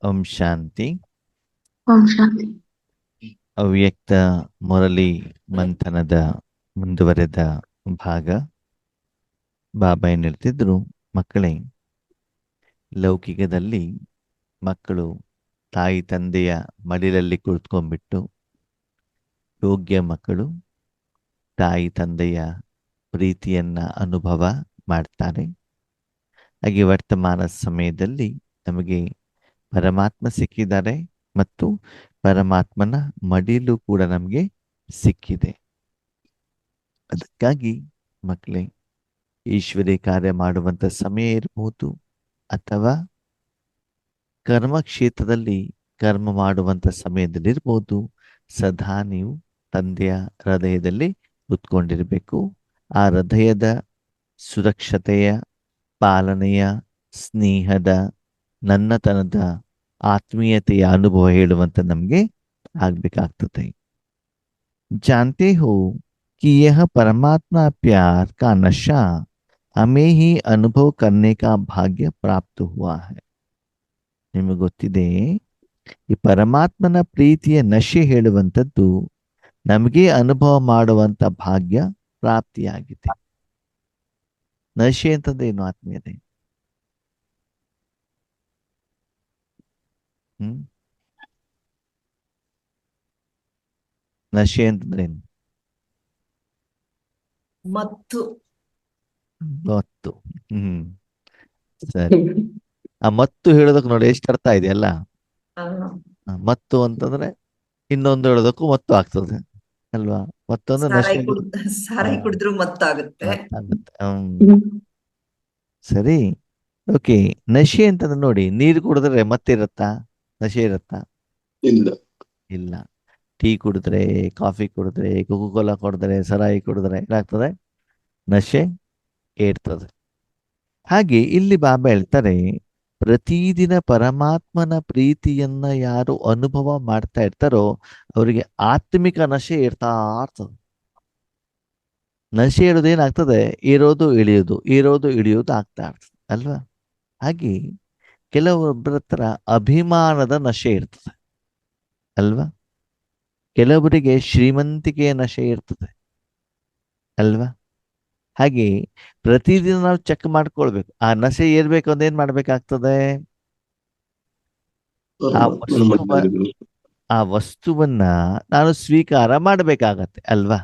ಓಂ ಶಾಂತಿ. ಓಂ ಶಾಂತಿ. ಅವ್ಯಕ್ತ ಮುರಳಿ ಮಂಥನದ ಮುಂದುವರೆದ ಭಾಗ. ಬಾಬಾ ಏನ್ ಹೇಳ್ತಿದ್ರು, ಮಕ್ಕಳೇ, ಲೌಕಿಕದಲ್ಲಿ ಮಕ್ಕಳು ತಾಯಿ ತಂದೆಯ ಮಡಿಲಲ್ಲಿ ಕುಳಿತುಕೊಂಡ್ಬಿಟ್ಟು ಯೋಗ್ಯ ಮಕ್ಕಳು ತಾಯಿ ತಂದೆಯ ಪ್ರೀತಿಯನ್ನ ಅನುಭವ ಮಾಡ್ತಾರೆ. ಹಾಗೆ ವರ್ತಮಾನ ಸಮಯದಲ್ಲಿ ನಮಗೆ ಪರಮಾತ್ಮ ಸಿಕ್ಕಿದ್ದಾರೆ ಮತ್ತು ಪರಮಾತ್ಮನ ಮಡಿಲು ಕೂಡ ನಮಗೆ ಸಿಕ್ಕಿದೆ. ಅದಕ್ಕಾಗಿ ಮಕ್ಕಳೇ, ಈಶ್ವರಿ ಕಾರ್ಯ ಮಾಡುವಂಥ ಸಮಯ ಇರಬಹುದು ಅಥವಾ ಕರ್ಮ ಕ್ಷೇತ್ರದಲ್ಲಿ ಕರ್ಮ ಮಾಡುವಂಥ ಸಮಯದಲ್ಲಿರ್ಬೋದು, ಸದಾ ನೀವು ತಂದೆಯ ಹೃದಯದಲ್ಲಿ ಕೂತ್ಕೊಂಡಿರಬೇಕು. ಆ ಹೃದಯದ ಸುರಕ್ಷತೆಯ, ಪಾಲನೆಯ, ಸ್ನೇಹದ, ನನ್ನತನದ, ಆತ್ಮೀಯತೆಯ ಅನುಭವ ಹೇಳುವಂತ ನಮಗೆ ಆಗ್ಬೇಕಾಗ್ತದೆ. जानते हो कि यह परमात्मा प्यार का नशा हमें ही अनुभव करने का भाग्य प्राप्त हुआ है. ನಿಮಗೆ ಗೊತ್ತಿದೆ, ಈ ಪರಮಾತ್ಮನ ಪ್ರೀತಿಯ ನಶೆ ಹೇಳುವಂಥದ್ದು ನಮಗೆ ಅನುಭವ ಮಾಡುವಂತ ಭಾಗ್ಯ ಪ್ರಾಪ್ತಿಯಾಗಿದೆ. ನಶೆ ಅಂತಂದೇನು ಆತ್ಮೀಯತೆ? ನಶೆ ಅಂತಂದ್ರೇನು? ಮತ್ತು ಮತ್ತು ಸರಿ. ಆ ಮತ್ತು ಹೇಳೋದಕ್ಕೆ ನೋಡಿ ಎಷ್ಟು ಅರ್ಥ ಇದೆಯಲ್ಲ. ಮತ್ತು ಅಂತಂದ್ರೆ ಇನ್ನೊಂದು ಹೇಳೋದಕ್ಕೂ ಮತ್ತು ಆಗ್ತದೆ ಅಲ್ವಾ? ಮತ್ತೊಂದು ನಶೆ ಸಾರಾಯಿ ಕುಡಿದ್ರು ಮತ್ತಾಗುತ್ತೆ. ಸರಿ, ಓಕೆ. ನಶೆ ಅಂತಂದ್ರೆ ನೋಡಿ, ನೀರು ಕುಡಿದ್ರೆ ಮತ್ತೆ ಇರತ್ತಾ? ನಶೆ ಇರತ್ತಾ? ಇಲ್ಲ. ಟೀ ಕುಡಿದ್ರೆ, ಕಾಫಿ ಕುಡಿದ್ರೆ, ಕೋಕೋ ಕೋಲಾ ಕುಡಿದ್ರೆ, ಸರಾಯಿ ಕುಡಿದ್ರೆ ಏನಾಗ್ತದೆ? ನಶೆ ಏರ್ತದೆ. ಹಾಗೆ ಇಲ್ಲಿ ಬಾಬಾ ಹೇಳ್ತಾರೆ, ಪ್ರತಿದಿನ ಪರಮಾತ್ಮನ ಪ್ರೀತಿಯನ್ನ ಯಾರು ಅನುಭವ ಮಾಡ್ತಾ ಇರ್ತಾರೋ ಅವರಿಗೆ ಆತ್ಮಿಕ ನಶೆ ಇರ್ತಾ ಇರ್ತದೆ. ನಶೆ ಇರೋದು ಏನಾಗ್ತದೆ? ಇರೋದು ಇಳಿಯೋದು, ಇರೋದು ಇಳಿಯೋದು ಆಗ್ತಾ ಇರ್ತದೆ ಅಲ್ವಾ? ಹಾಗೆ ಕೆಲವೊಬ್ಬರ ಹತ್ರ ಅಭಿಮಾನದ ನಶೆ ಇರ್ತದೆ ಅಲ್ವಾ? ಕೆಲವರಿಗೆ ಶ್ರೀಮಂತಿಕೆಯ ನಶೆ ಇರ್ತದೆ ಅಲ್ವಾ? ಹಾಗೆ ಪ್ರತಿದಿನ ನಾವು ಚೆಕ್ ಮಾಡ್ಕೊಳ್ಬೇಕು. ಆ ನಶೆ ಏರ್ಬೇಕು ಅಂದ್ರೆ ಏನ್ ಮಾಡ್ಬೇಕಾಗ್ತದೆ? ಆ ವಸ್ತುವನ್ನ ನಾನು ಸ್ವೀಕಾರ ಮಾಡಬೇಕಾಗತ್ತೆ ಅಲ್ವಾ?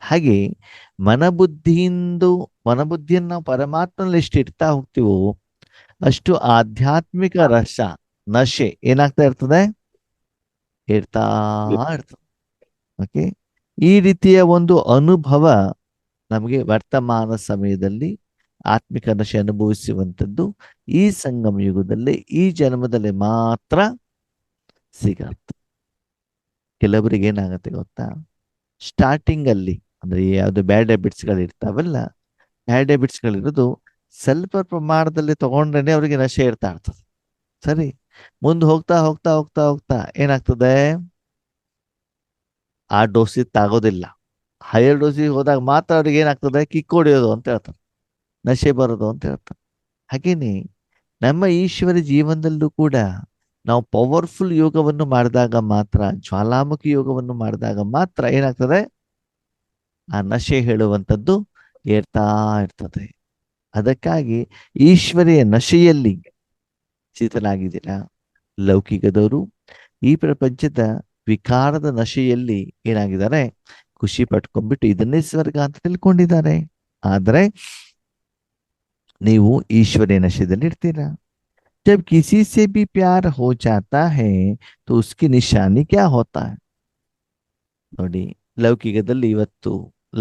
ಹಾಗೆ ಮನಬುದ್ಧಿಯನ್ನು ನಾವು ಪರಮಾತ್ಮನಲ್ಲಿ ಎಷ್ಟು ಇಡ್ತಾ ಹೋಗ್ತೀವೋ ಅಷ್ಟು ಆಧ್ಯಾತ್ಮಿಕ ರಸ ನಶೆ ಏನಾಗ್ತಾ ಇರ್ತದೆ? ಇರ್ತಾ ಇರ್ತದೆ. ಓಕೆ, ಈ ರೀತಿಯ ಒಂದು ಅನುಭವ ನಮಗೆ ವರ್ತಮಾನ ಸಮಯದಲ್ಲಿ ಆತ್ಮಿಕ ನಶೆ ಅನುಭವಿಸುವಂಥದ್ದು ಈ ಸಂಗಮ ಯುಗದಲ್ಲಿ, ಈ ಜನ್ಮದಲ್ಲಿ ಮಾತ್ರ ಸಿಗತ್ತೆ. ಕೆಲವರಿಗೆ ಏನಾಗತ್ತೆ ಗೊತ್ತಾ? ಸ್ಟಾರ್ಟಿಂಗ್ ಅಲ್ಲಿ ಅಂದ್ರೆ ಯಾವ್ದು ಬ್ಯಾಡ್ ಹ್ಯಾಬಿಟ್ಸ್ಗಳು ಇರ್ತಾವಲ್ಲ, ಬ್ಯಾಡ್ ಹ್ಯಾಬಿಟ್ಸ್ಗಳಿರೋದು ಸ್ವಲ್ಪ ಪ್ರಮಾಣದಲ್ಲಿ ತಗೊಂಡ್ರೇನೆ ಅವರಿಗೆ ನಶೆ ಇರ್ತಾ ಇರ್ತದೆ. ಸರಿ, ಮುಂದೆ ಹೋಗ್ತಾ ಹೋಗ್ತಾ ಹೋಗ್ತಾ ಹೋಗ್ತಾ ಏನಾಗ್ತದೆ? ಆ ಡೋಸಿಗೆ ತಾಗೋದಿಲ್ಲ. ಹೈಯರ್ ಡೋಸಿಗೆ ಹೋದಾಗ ಮಾತ್ರ ಅವ್ರಿಗೆ ಏನಾಗ್ತದೆ? ಕಿಕ್ ಹೊಡೆಯೋದು ಅಂತ ಹೇಳ್ತಾರೆ, ನಶೆ ಬರೋದು ಅಂತ ಹೇಳ್ತಾರೆ. ಹಾಗೇನೆ ನಮ್ಮ ಈಶ್ವರ ಜೀವನದಲ್ಲೂ ಕೂಡ ನಾವು ಪವರ್ಫುಲ್ ಯೋಗವನ್ನು ಮಾಡಿದಾಗ ಮಾತ್ರ, ಜ್ವಾಲಾಮುಖಿ ಯೋಗವನ್ನು ಮಾಡಿದಾಗ ಮಾತ್ರ ಏನಾಗ್ತದೆ? ಆ ನಶೆ ಹೇಳುವಂಥದ್ದು ಏರ್ತಾ ಇರ್ತದೆ. ಅದಕ್ಕಾಗಿ ಈಶ್ವರಿಯ ನಶೆಯಲ್ಲಿ ಸ್ಥಿತನಾಗಿದ್ದೀರಾ. ಲೌಕಿಕದವರು ಈ ಪ್ರಪಂಚದ ವಿಕಾರದ ನಶೆಯಲ್ಲಿ ಏನಾಗಿದ್ದಾರೆ? ಖುಷಿ ಪಟ್ಕೊಂಡ್ಬಿಟ್ಟು ಇದನ್ನೇ ಸ್ವರ್ಗ ಅಂತ ತಿಳ್ಕೊಂಡಿದ್ದಾರೆ. ಆದ್ರೆ ನೀವು ಈಶ್ವರಿಯ ನಶೆದಲ್ಲಿ ಇರ್ತೀರಾ. जब किसी से भी प्यार हो जाता है तो उसकी निशानी क्या होता है? ನೋಡಿ, ಲೌಕಿಕದಲ್ಲಿ ಇವತ್ತು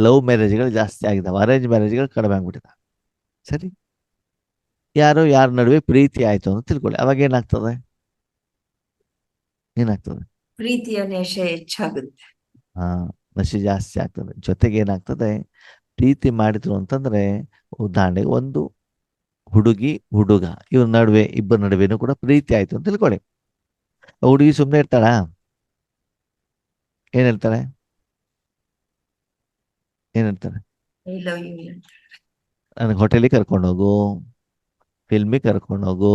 ಲವ್ ಮ್ಯಾರೇಜ್ಗಳು ಜಾಸ್ತಿ ಆಗಿದಾವೆ, ಅರೇಂಜ್ ಮ್ಯಾರೇಜ್ಗಳು ಕಡಿಮೆ ಆಗ್ಬಿಟ್ಟಿದೆ. ಸರಿ, ಯಾರೋ ಯಾರ ನಡುವೆ ಪ್ರೀತಿ ಆಯ್ತು ಅಂತ ತಿಳ್ಕೊಳ್ಳಿ, ಅವಾಗ ಏನಾಗ್ತದೆ? ಪ್ರೀತಿಯ ನಶೆ ಹೆಚ್ಚಾಗುತ್ತೆ. ನಶೆ ಜಾಸ್ತಿ ಆಗ್ತದೆ. ಜೊತೆಗೆ ಏನಾಗ್ತದೆ? ಪ್ರೀತಿ ಮಾಡಿದ್ರು ಅಂತಂದ್ರೆ, ಉದಾಹರಣೆಗೆ ಒಂದು ಹುಡುಗಿ ಹುಡುಗ ಇವ್ರ ನಡುವೆ, ಇಬ್ಬರ ನಡುವೆನೂ ಕೂಡ ಪ್ರೀತಿ ಆಯ್ತು ಅಂತ ತಿಳ್ಕೊಳ್ಳಿ. ಹುಡುಗಿ ಸುಮ್ಮನೆ ಇರ್ತಾಳ? ಏನ್ ಹೇಳ್ತಾರೆ? ನನಗೆ ಹೋಟೆಲಿಗೆ ಕರ್ಕೊಂಡೋಗು, ಫಿಲ್ಮಿಗೆ ಕರ್ಕೊಂಡೋಗು,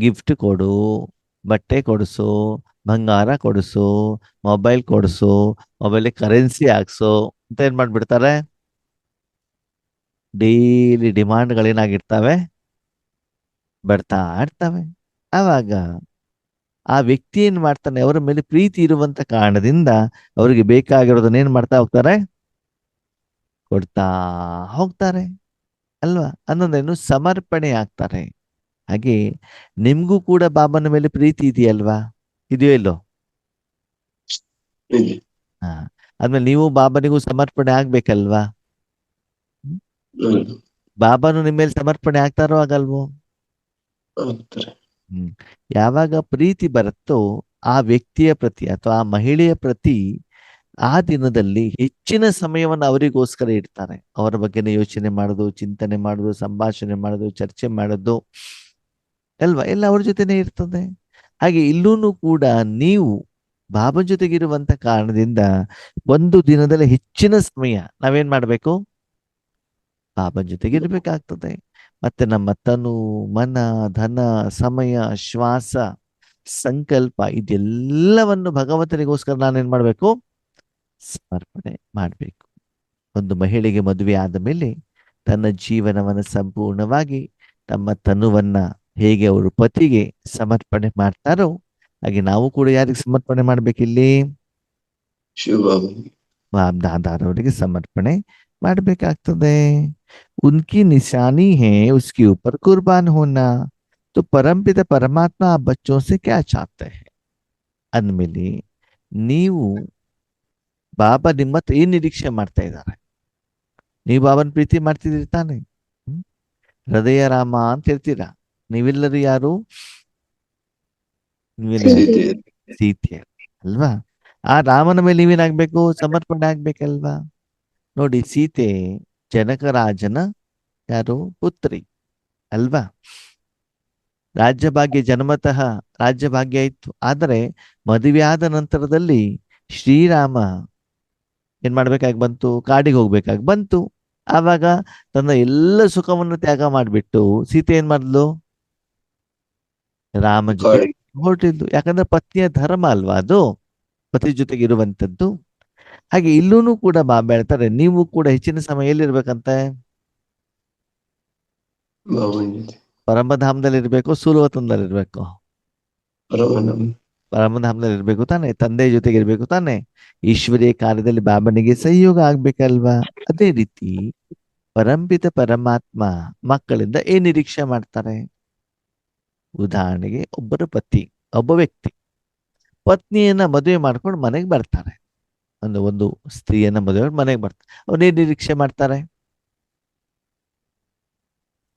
ಗಿಫ್ಟ್ ಕೊಡು, ಬಟ್ಟೆ ಕೊಡಿಸು, ಬಂಗಾರ ಕೊಡಿಸು, ಮೊಬೈಲ್ ಕೊಡಿಸು, ಮೊಬೈಲ್ ಕರೆನ್ಸಿ ಹಾಕ್ಸು ಅಂತ ಏನ್ ಮಾಡ್ಬಿಡ್ತಾರೆ. ಡೈಲಿ ಡಿಮಾಂಡ್ಗಳೇನಾಗಿರ್ತವೆ, ಬರ್ತಾ ಇರ್ತವೆ. ಆವಾಗ ಆ ವ್ಯಕ್ತಿ ಏನ್ ಮಾಡ್ತಾನೆ, ಅವರ ಮೇಲೆ ಪ್ರೀತಿ ಇರುವಂತ ಕಾರಣದಿಂದ ಅವರಿಗೆ ಬೇಕಾಗಿರೋದನ್ನ ಏನ್ ಮಾಡ್ತಾ ಹೋಗ್ತಾರೆ, ಕೊಡ್ತಾ ಹೋಗ್ತಾರೆ ಅಲ್ವಾ. ಅನ್ನೋದೇನು ಸಮರ್ಪಣೆ ಆಗ್ತಾರೆ. ಹಾಗೆ ನಿಮ್ಗೂ ಕೂಡ ಬಾಬನ ಮೇಲೆ ಪ್ರೀತಿ ಇದೆಯಲ್ವಾ, ಇದೆಯೋ ಇಲ್ಲೋ? ಇದೆ. ಹಾ, ಆದ್ಮೇಲೆ ನೀವು ಬಾಬನಿಗೂ ಸಮರ್ಪಣೆ ಆಗ್ಬೇಕಲ್ವಾ. ಹ್ಮ್? ಹೌದು. ಬಾಬಾನು ನಿಮ್ಮ ಮೇಲೆ ಸಮರ್ಪಣೆ ಆಗ್ತಾರೋ ಆಗಲ್ವೋ? ಆಗ್ತಾರೆ. ಹ್ಮ್. ಯಾವಾಗ ಪ್ರೀತಿ ಬರುತ್ತೋ ಆ ವ್ಯಕ್ತಿಯ ಪ್ರತಿ ಅಥವಾ ಆ ಮಹಿಳೆಯ ಪ್ರತಿ ಆ ದಿನದಲ್ಲಿ ಹೆಚ್ಚಿನ ಸಮಯವನ್ನು ಅವರಿಗೋಸ್ಕರ ಇಡ್ತಾರೆ. ಅವರ ಬಗ್ಗೆನೇ ಯೋಚನೆ ಮಾಡೋದು, ಚಿಂತನೆ ಮಾಡೋದು, ಸಂಭಾಷಣೆ ಮಾಡೋದು, ಚರ್ಚೆ ಮಾಡೋದು ಅಲ್ವಾ, ಎಲ್ಲ ಅವ್ರ ಜೊತೆನೇ ಇರ್ತದೆ. ಹಾಗೆ ಇಲ್ಲೂ ಕೂಡ ನೀವು ಬಾಬಾ ಜೊತೆಗಿರುವಂತ ಕಾರಣದಿಂದ ಒಂದು ದಿನದಲ್ಲಿ ಹೆಚ್ಚಿನ ಸಮಯ ನಾವೇನ್ ಮಾಡ್ಬೇಕು, ಬಾಬಾ ಜೊತೆಗೆ ಇರ್ಬೇಕಾಗ್ತದೆ. ಮತ್ತೆ ನಮ್ಮ ತನು, ಮನ, ಧನ, ಸಮಯ, ಶ್ವಾಸ, ಸಂಕಲ್ಪ ಇದೆಲ್ಲವನ್ನು ಭಗವಂತನಿಗೋಸ್ಕರ ನಾನೇನ್ ಮಾಡ್ಬೇಕು, ಸಮರ್ಪಣೆ ಮಾಡ್ಬೇಕು. ಒಂದು ಮಹಿಳೆಗೆ ಮದುವೆ ಆದ ಮೇಲೆ ತನ್ನ ಜೀವನವನ್ನು ಸಂಪೂರ್ಣವಾಗಿ ತಮ್ಮ ತನುವನ್ನ ಹೇಗೆ ಅವರು ಪತಿಗೆ ಸಮರ್ಪಣೆ ಮಾಡ್ತಾರೋ ಹಾಗೆ ನಾವು ಕೂಡ ಯಾರಿಗೆ ಸಮರ್ಪಣೆ ಮಾಡ್ಬೇಕಿಲ್ಲಿ, ಶಿವಬಾಬನಿಗೆ. दादारवರಿಗೆ ಸಮರ್ಪಣೆ ಮಾಡಬೇಕಾಗ್ತದೆ. उनकी निशानी है उसके ऊपर कुर्बान होना. तो परमपिता परमात्मा आप बच्चों से क्या चाहते हैं ಅಂದ್ಮೇಲೆ ನೀವು ಬಾಬಾ ನಿಮ್ಮ ಹತ್ರ ಏನ್ ನಿರೀಕ್ಷೆ ಮಾಡ್ತಾ ಇದ್ದಾರೆ. ನೀವು ಬಾಬನ ಪ್ರೀತಿ ಮಾಡ್ತಿದ್ದೀರಿ ತಾನೆ. ಹ್ಮ್? ಹೃದಯ ರಾಮ ಅಂತ ಹೇಳ್ತೀರಾ. ನೀವೆಲ್ಲರೂ ಯಾರು, ನೀವೆಲ್ಲ ಸೀತೆ. ಸೀತೆ ಅಲ್ವಾ. ಆ ರಾಮನ ಮೇಲೆ ನೀವೇನಾಗ್ಬೇಕು, ಸಮರ್ಪಣೆ ಆಗ್ಬೇಕಲ್ವಾ. ನೋಡಿ, ಸೀತೆ ಜನಕರಾಜನ ಯಾರು ಪುತ್ರಿ ಅಲ್ವಾ. ರಾಜ್ಯಭಾಗ್ಯ ಜನ್ಮತಃ ರಾಜ್ಯಭಾಗ್ಯ ಇತ್ತು. ಆದರೆ ಮದುವೆ ಆದ ನಂತರದಲ್ಲಿ ಶ್ರೀರಾಮ ಏನ್ ಮಾಡ್ಬೇಕಾಗಿ ಬಂತು, ಕಾಡಿಗೆ ಹೋಗ್ಬೇಕಾಗಿ ಬಂತು. ಆವಾಗ ತನ್ನ ಎಲ್ಲ ಸುಖವನ್ನು ತ್ಯಾಗ ಮಾಡಿಬಿಟ್ಟು ಸೀತೆ ಏನ್ ಮಾಡ್ಲು, ರಾಮ ಜೊತೆ ಕಾಡಿಗೆ. ಹೊರಟಿದ್ದು. ಯಾಕಂದ್ರೆ ಪತ್ನಿಯ ಧರ್ಮ ಅಲ್ವಾ ಅದು, ಪತಿ ಜೊತೆಗೆ ಇರುವಂತದ್ದು. ಹಾಗೆ ಇಲ್ಲೂ ಕೂಡ ಬಾಬಾ ಹೇಳ್ತಾರೆ, ನೀವು ಕೂಡ ಹೆಚ್ಚಿನ ಸಮಯ ಎಲ್ಲಿರ್ಬೇಕಂತೆ, ಬಾಬನ ಜೊತೆ. ಪರಮಧಾಮದಲ್ಲಿ ಇರ್ಬೇಕು, ಸೂರ್ಯವತನದಲ್ಲಿ ಇರ್ಬೇಕು. ಪರಮಾನಂದ. ಪರಮಧಾಮದಲ್ಲಿ ಇರ್ಬೇಕು ತಾನೆ, ತಂದೆ ಜೊತೆಗೆ ಇರ್ಬೇಕು ತಾನೆ. ಈಶ್ವರೀಯ ಕಾರ್ಯದಲ್ಲಿ ಬಾಬನಿಗೆ ಸಹಯೋಗ ಆಗ್ಬೇಕಲ್ವಾ. ಅದೇ ರೀತಿ ಪರಂಪಿತ ಪರಮಾತ್ಮ ಮಕ್ಕಳಿಂದ ಏನ್ ನಿರೀಕ್ಷೆ ಮಾಡ್ತಾರೆ. ಉದಾಹರಣೆಗೆ ಒಬ್ಬ ವ್ಯಕ್ತಿ ಪತ್ನಿಯನ್ನ ಮದುವೆ ಮಾಡ್ಕೊಂಡು ಮನೆಗೆ ಬರ್ತಾರೆ. ಒಂದು ಸ್ತ್ರೀಯನ್ನ ಮದುವೆ ಮನೆಗೆ ಬರ್ತಾರೆ. ಅವನೇನ್ ನಿರೀಕ್ಷೆ ಮಾಡ್ತಾರೆ,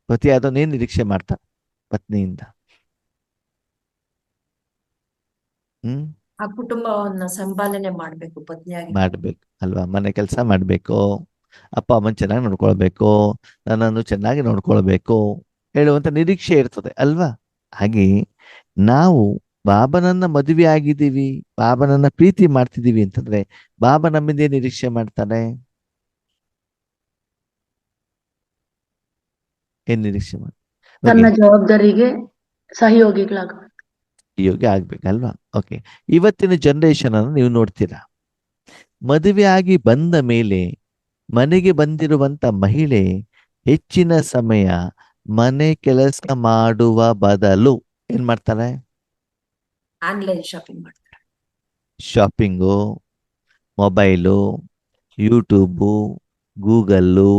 ಪತಿ ಆದವನೇನ್ ನಿರೀಕ್ಷೆ ಮಾಡ್ತಾರೆ ಪತ್ನಿಯಿಂದ. ಆ ಕುಟುಂಬವನ್ನ ಸಂಪಾದನೆ ಮಾಡ್ಬೇಕು ಪತ್ನಿಯಾಗಿ. ಮಾಡ್ಬೇಕು ಅಲ್ವಾ. ಮನೆ ಕೆಲಸ ಮಾಡ್ಬೇಕು, ಅಪ್ಪ ಅಮ್ಮನ್ ಚೆನ್ನಾಗಿ ನೋಡ್ಕೊಳ್ಬೇಕು, ನನ್ನನ್ನು ಚೆನ್ನಾಗಿ ನೋಡ್ಕೊಳ್ಬೇಕು ಹೇಳುವಂತ ನಿರೀಕ್ಷೆ ಇರ್ತದೆ ಅಲ್ವಾ. ಹಾಗೆ ನಾವು ಬಾಬನನ್ನ ಮದುವೆ ಆಗಿದ್ದೀವಿ, ಬಾಬನನ್ನ ಪ್ರೀತಿ ಮಾಡ್ತಿದೀವಿ ಅಂತಂದ್ರೆ ಬಾಬಾ ನಮ್ಮಿಂದ ಏನ್ ನಿರೀಕ್ಷೆ ಮಾಡ್ತಾನೆ, ಏನ್ ನಿರೀಕ್ಷೆ ತನ್ನ ಜವಾಬ್ದಾರಿಗೆ ಸಹಯೋಗಿಗಳಾಗಬೇಕು, ಯೋಗಿ ಆಗ್ಬೇಕಲ್ವಾ. ಓಕೆ, ಇವತ್ತಿನ ಜನರೇಷನ್ ಅನ್ನು ನೀವು ನೋಡ್ತೀರಾ. ಮದುವೆ ಆಗಿ ಬಂದ ಮೇಲೆ ಮನೆಗೆ ಬಂದಿರುವಂತ ಮಹಿಳೆ ಹೆಚ್ಚಿನ ಸಮಯ ಮನೆ ಕೆಲಸ ಮಾಡುವ ಬದಲು ಏನ್ ಮಾಡ್ತಾರೆ, ಆನ್ಲೈನ್ ಶಾಪಿಂಗ್ ಮಾಡ್ತಾರೆ. ಶಾಪಿಂಗು, ಮೊಬೈಲು, ಯೂಟ್ಯೂಬು, ಗೂಗಲ್ಲು,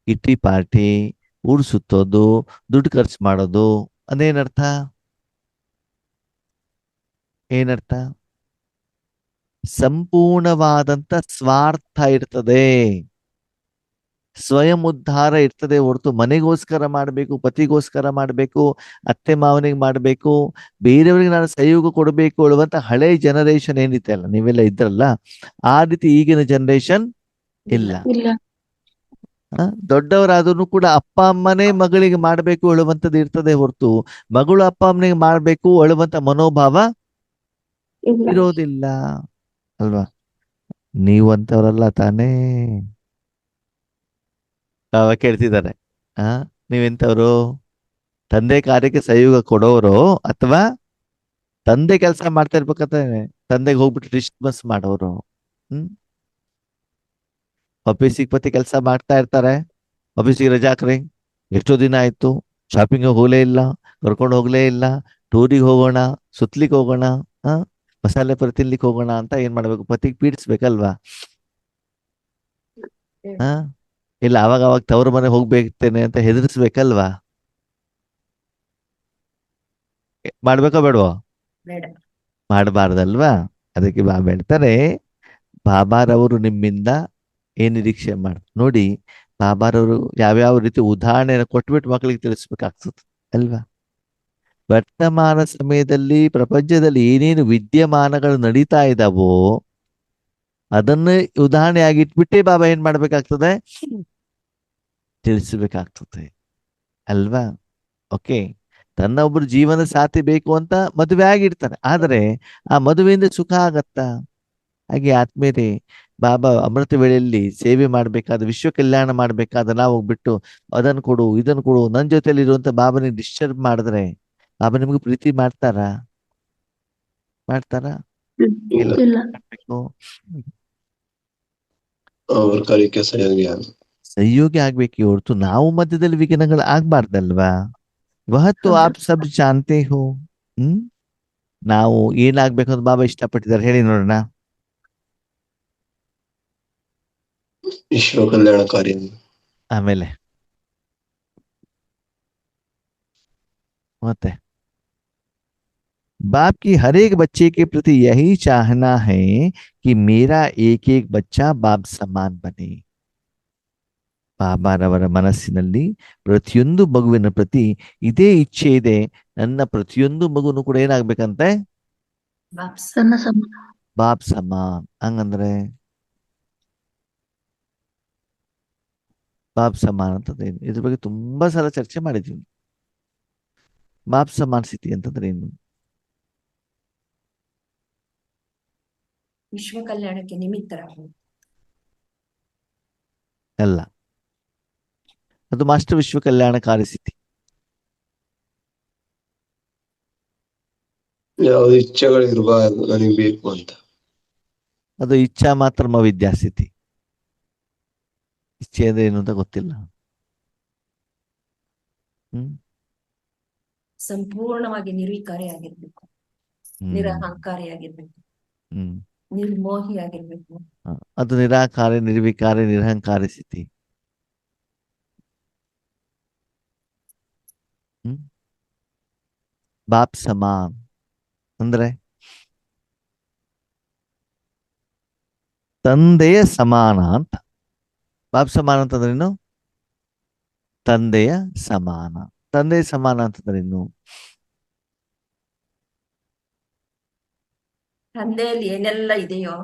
ಇಟ್ಟಿ ಪಾರ್ಟಿ, ಊರು ಸುತ್ತೋದು, ದುಡ್ಡು ಖರ್ಚು ಮಾಡೋದು. ಅದೇನರ್ಥ, ಏನರ್ಥ, ಸಂಪೂರ್ಣವಾದಂತ ಸ್ವಾರ್ಥ ಇರ್ತದೆ, ಸ್ವಯಂ ಉದ್ಧಾರ ಇರ್ತದೆ ಹೊರತು ಮನೆಗೋಸ್ಕರ ಮಾಡಬೇಕು, ಪತಿಗೋಸ್ಕರ ಮಾಡಬೇಕು, ಅತ್ತೆ ಮಾವನಿಗೆ ಮಾಡಬೇಕು, ಬೇರೆಯವರಿಗೆ ನಾನು ಸಹಯೋಗ ಕೊಡಬೇಕು ಹೇಳುವಂತ ಹಳೆ ಜನರೇಷನ್ ಏನಿದೆ ಅಲ್ಲ, ನೀವೆಲ್ಲ ಇದ್ರಲ್ಲ, ಆ ರೀತಿ ಈಗಿನ ಜನರೇಷನ್ ಇಲ್ಲ. ಇಲ್ಲ ದೊಡ್ಡವರಾದ್ರೂ ಕೂಡ ಅಪ್ಪ ಅಮ್ಮನೇ ಮಗಳಿಗೆ ಮಾಡಬೇಕು ಹೇಳುವಂಥದ್ದು ಇರ್ತದೆ ಹೊರತು ಮಗಳು ಅಪ್ಪ ಅಮ್ಮನಿಗೆ ಮಾಡಬೇಕು ಹೇಳುವಂತ ಮನೋಭಾವ ಇಲ್ಲ. ಇರೋದಿಲ್ಲ ಅಲ್ವಾ. ನೀವಂತವರಲ್ಲ ತಾನೇ, ಕೇಳ್ತಿದ್ದಾರೆ. ನೀವೆಂತವ್ರು, ತಂದೆ ಕಾರ್ಯಕ್ಕೆ ಸಹಯೋಗ ಕೊಡೋರು ಅಥವಾ ತಂದೆ ಕೆಲಸ ಮಾಡ್ತಾ ಇರ್ಬೇಕಾದ್ರೆ ತಂದೆಗೆ ಹೋಗ್ಬಿಟ್ಟು ಡಿಸ್ಟರ್ಬೆನ್ಸ್ ಮಾಡೋರು. ಆಫೀಸಿಗೆ ಪತಿ ಕೆಲಸ ಮಾಡ್ತಾ ಇರ್ತಾರೆ, ಆಫೀಸಿಗೆ ರಜಾ ಹಾಕ್ರಿ, ಎಷ್ಟೋ ದಿನ ಆಯ್ತು, ಶಾಪಿಂಗ್ ಹೋಗ್ಲೇ ಇಲ್ಲ, ಕರ್ಕೊಂಡು ಹೋಗ್ಲೇ ಇಲ್ಲ, ಟೂರಿಗೆ ಹೋಗೋಣ, ಸುತ್ಲಿಕ್ಕೆ ಹೋಗೋಣ, ಮಸಾಲೆ ಪುರಿ ತಿನ್ಲಿಕ್ಕೆ ಹೋಗೋಣ ಅಂತ ಏನ್ ಮಾಡ್ಬೇಕು, ಪತಿಗೆ ಪೀಡಿಸ್ಬೇಕಲ್ವಾ? ಹಾ ಇಲ್ಲ ಅವಾಗ ಅವಾಗ ತವ್ರ ಮನೆ ಹೋಗ್ಬೇಕೇನೆ ಅಂತ ಹೆದರ್ಸ್ಬೇಕಲ್ವಾ? ಮಾಡ್ಬೇಕೋ ಬೇಡವೋ? ಬೇಡ. ಮಾಡಬಾರ್ದಲ್ವಾ? ಅದಕ್ಕೆ ಬಾಬಾ ಹೇಳ್ತಾರೆ, ಬಾಬಾರವರು ನಿಮ್ಮಿಂದ ಏನ್ ನಿರೀಕ್ಷೆ ಮಾಡ್ತಾರೆ ನೋಡಿ. ಬಾಬಾರವರು ಯಾವ್ಯಾವ ರೀತಿ ಉದಾಹರಣೆಯನ್ನು ಕೊಟ್ಬಿಟ್ಟು ಮಕ್ಕಳಿಗೆ ತಿಳಿಸ್ಬೇಕಾಗ್ತದೆ ಅಲ್ವಾ? ವರ್ತಮಾನ ಸಮಯದಲ್ಲಿ ಪ್ರಪಂಚದಲ್ಲಿ ಏನೇನು ವಿದ್ಯಮಾನಗಳು ನಡೀತಾ ಇದ್ದಾವೋ ಅದನ್ನ ಉದಾಹರಣೆಯಾಗಿ ಇಟ್ಬಿಟ್ಟೇ ಬಾಬಾ ಏನ್ ಮಾಡ್ಬೇಕಾಗ್ತದೆ, ತಿಳಿಸ್ಬೇಕಾಗ್ತದೆ ಅಲ್ವಾ? ಓಕೆ, ತನ್ನ ಒಬ್ರು ಜೀವನ ಸಾಥಿ ಬೇಕು ಅಂತ ಮದುವೆ ಆಗಿರ್ತಾನೆ, ಆದರೆ ಆ ಮದುವೆಯಿಂದ ಸುಖ ಆಗತ್ತಾ? ಹಾಗೆ ಆತ್ಮೀಯರೇ, ಬಾಬಾ ಅಮೃತ ವೇಳೆಯಲ್ಲಿ ಸೇವೆ ಮಾಡ್ಬೇಕಾದ, ವಿಶ್ವ ಕಲ್ಯಾಣ ಮಾಡ್ಬೇಕಾದ ನಾವು ಹೋಗ್ಬಿಟ್ಟು ಅದನ್ನು ಕೊಡು ಇದನ್ನು ಕೊಡು ನನ್ನ ಜೊತೆಲಿ ಇರುವಂತ ಬಾಬನಿಗೆ ಡಿಸ್ಟರ್ಬ್ ಮಾಡಿದ್ರೆ ಬಾಬಾ ನಿಮ್ಗೆ ಪ್ರೀತಿ ಮಾಡ್ತಾರಾ? ಇಲ್ಲ. ಇಲ್ಲ. ಮಾಡ್ಬೇಕು. ಅವ್ರ ಕಾರ್ಯಕ್ಕೆ ಸಹಯೋಗಿ ಆಗ್ಬೇಕು ಹೊರತು ನಾವು ಮಧ್ಯದಲ್ಲಿ ವಿಘ್ನಗಳು ಆಗ್ಬಾರ್ದಲ್ವಾ? ವಹತ್ತು ಆಪ್ ಸಬ್ ಜಾನ್ತೆ ಹೋ. ನಾವು ಏನಾಗ್ಬೇಕು ಅಂತ ಬಾಬಾ ಇಷ್ಟಪಟ್ಟಿದ್ದಾರೆ ಹೇಳಿ ನೋಡೋಣ. ವಿಶ್ವ ಕಲ್ಯಾಣ ಕಾರ್ಯ. ಆಮೇಲೆ ಮತ್ತೆ बाप की हर एक बच्चे के प्रति यही चाहना है कि मेरा एक एक बच्चा बाप समान बने. ಬಾಬಾರವರ ಮನಸ್ಸಿನಲ್ಲಿ ಪ್ರತಿಯೊಂದು ಮಗುವಿನ ಪ್ರತಿ ಇದೇ ಇಚ್ಛೆ ಇದೆ, ನನ್ನ ಪ್ರತಿಯೊಂದು ಮಗುನು ಕೂಡ ಏನಾಗ್ಬೇಕಂತೆ, ಬಾಪ್ ಸಮಾನ್. ಹಂಗಂದ್ರೆ ಬಾಪ್ ಸಮಾನ್ ಅಂತಂದ್ರೇನು? ಇದ್ರ ಬಗ್ಗೆ ತುಂಬಾ ಸಲ ಚರ್ಚೆ ಮಾಡಿದ್ವಿ. ಬಾಪ್ ಸಮಾನ್ ಸ್ಥಿತಿ ಅಂತಂದ್ರೆ ಏನು? ವಿಶ್ವ ಕಲ್ಯಾಣಕ್ಕೆ ನಿಮಿತ್ತರಾಗುವುದು ಅಲ್ಲ, ಅದು ಮಾಸ್ಟರ್ ವಿಶ್ವ ಕಲ್ಯಾಣಕಾರಿ ಸ್ಥಿತಿ. ಯಾವ್ದು ಇಚ್ಛೆಗಳಿರ್ಬಾರ್ದು ನನಗೆ ಬೇಕು ಅಂತ, ಅದು ಇಚ್ಛಾ ಮಾತ್ರ ವಿದ್ಯಾಸ್ಥಿತಿ. ಇಚ್ಛೆ ಅಂದ್ರೆ ಏನು ಅಂತ ಗೊತ್ತಿಲ್ಲ. ಸಂಪೂರ್ಣವಾಗಿ ನಿರ್ವಿಕಾರಿಯಾಗಿರ್ಬೇಕು, ನಿರಹಂಕಾರಿಯಾಗಿರ್ಬೇಕು, ನಿರ್ಮೋಹಿಯಾಗಿರ್ಬೇಕು. ಅದು ನಿರಾಕಾರಿ, ನಿರ್ವಿಕಾರಿ, ನಿರಹಂಕಾರಿ ಸ್ಥಿತಿ. ಬಾಪ್ ಸಮಾನ್ ಅಂದ್ರೆ ತಂದೆಯ ಸಮಾನ ಅಂತ. ಬಾಪ್ ಸಮಾನ ಅಂತಂದ್ರೇನು? ತಂದೆಯ ಸಮಾನ. ತಂದೆಯ ಸಮಾನ ಅಂತಂದ್ರೇನು? ತಂದೆಯಲ್ಲಿ ಏನೆಲ್ಲ ಇದೆಯೋ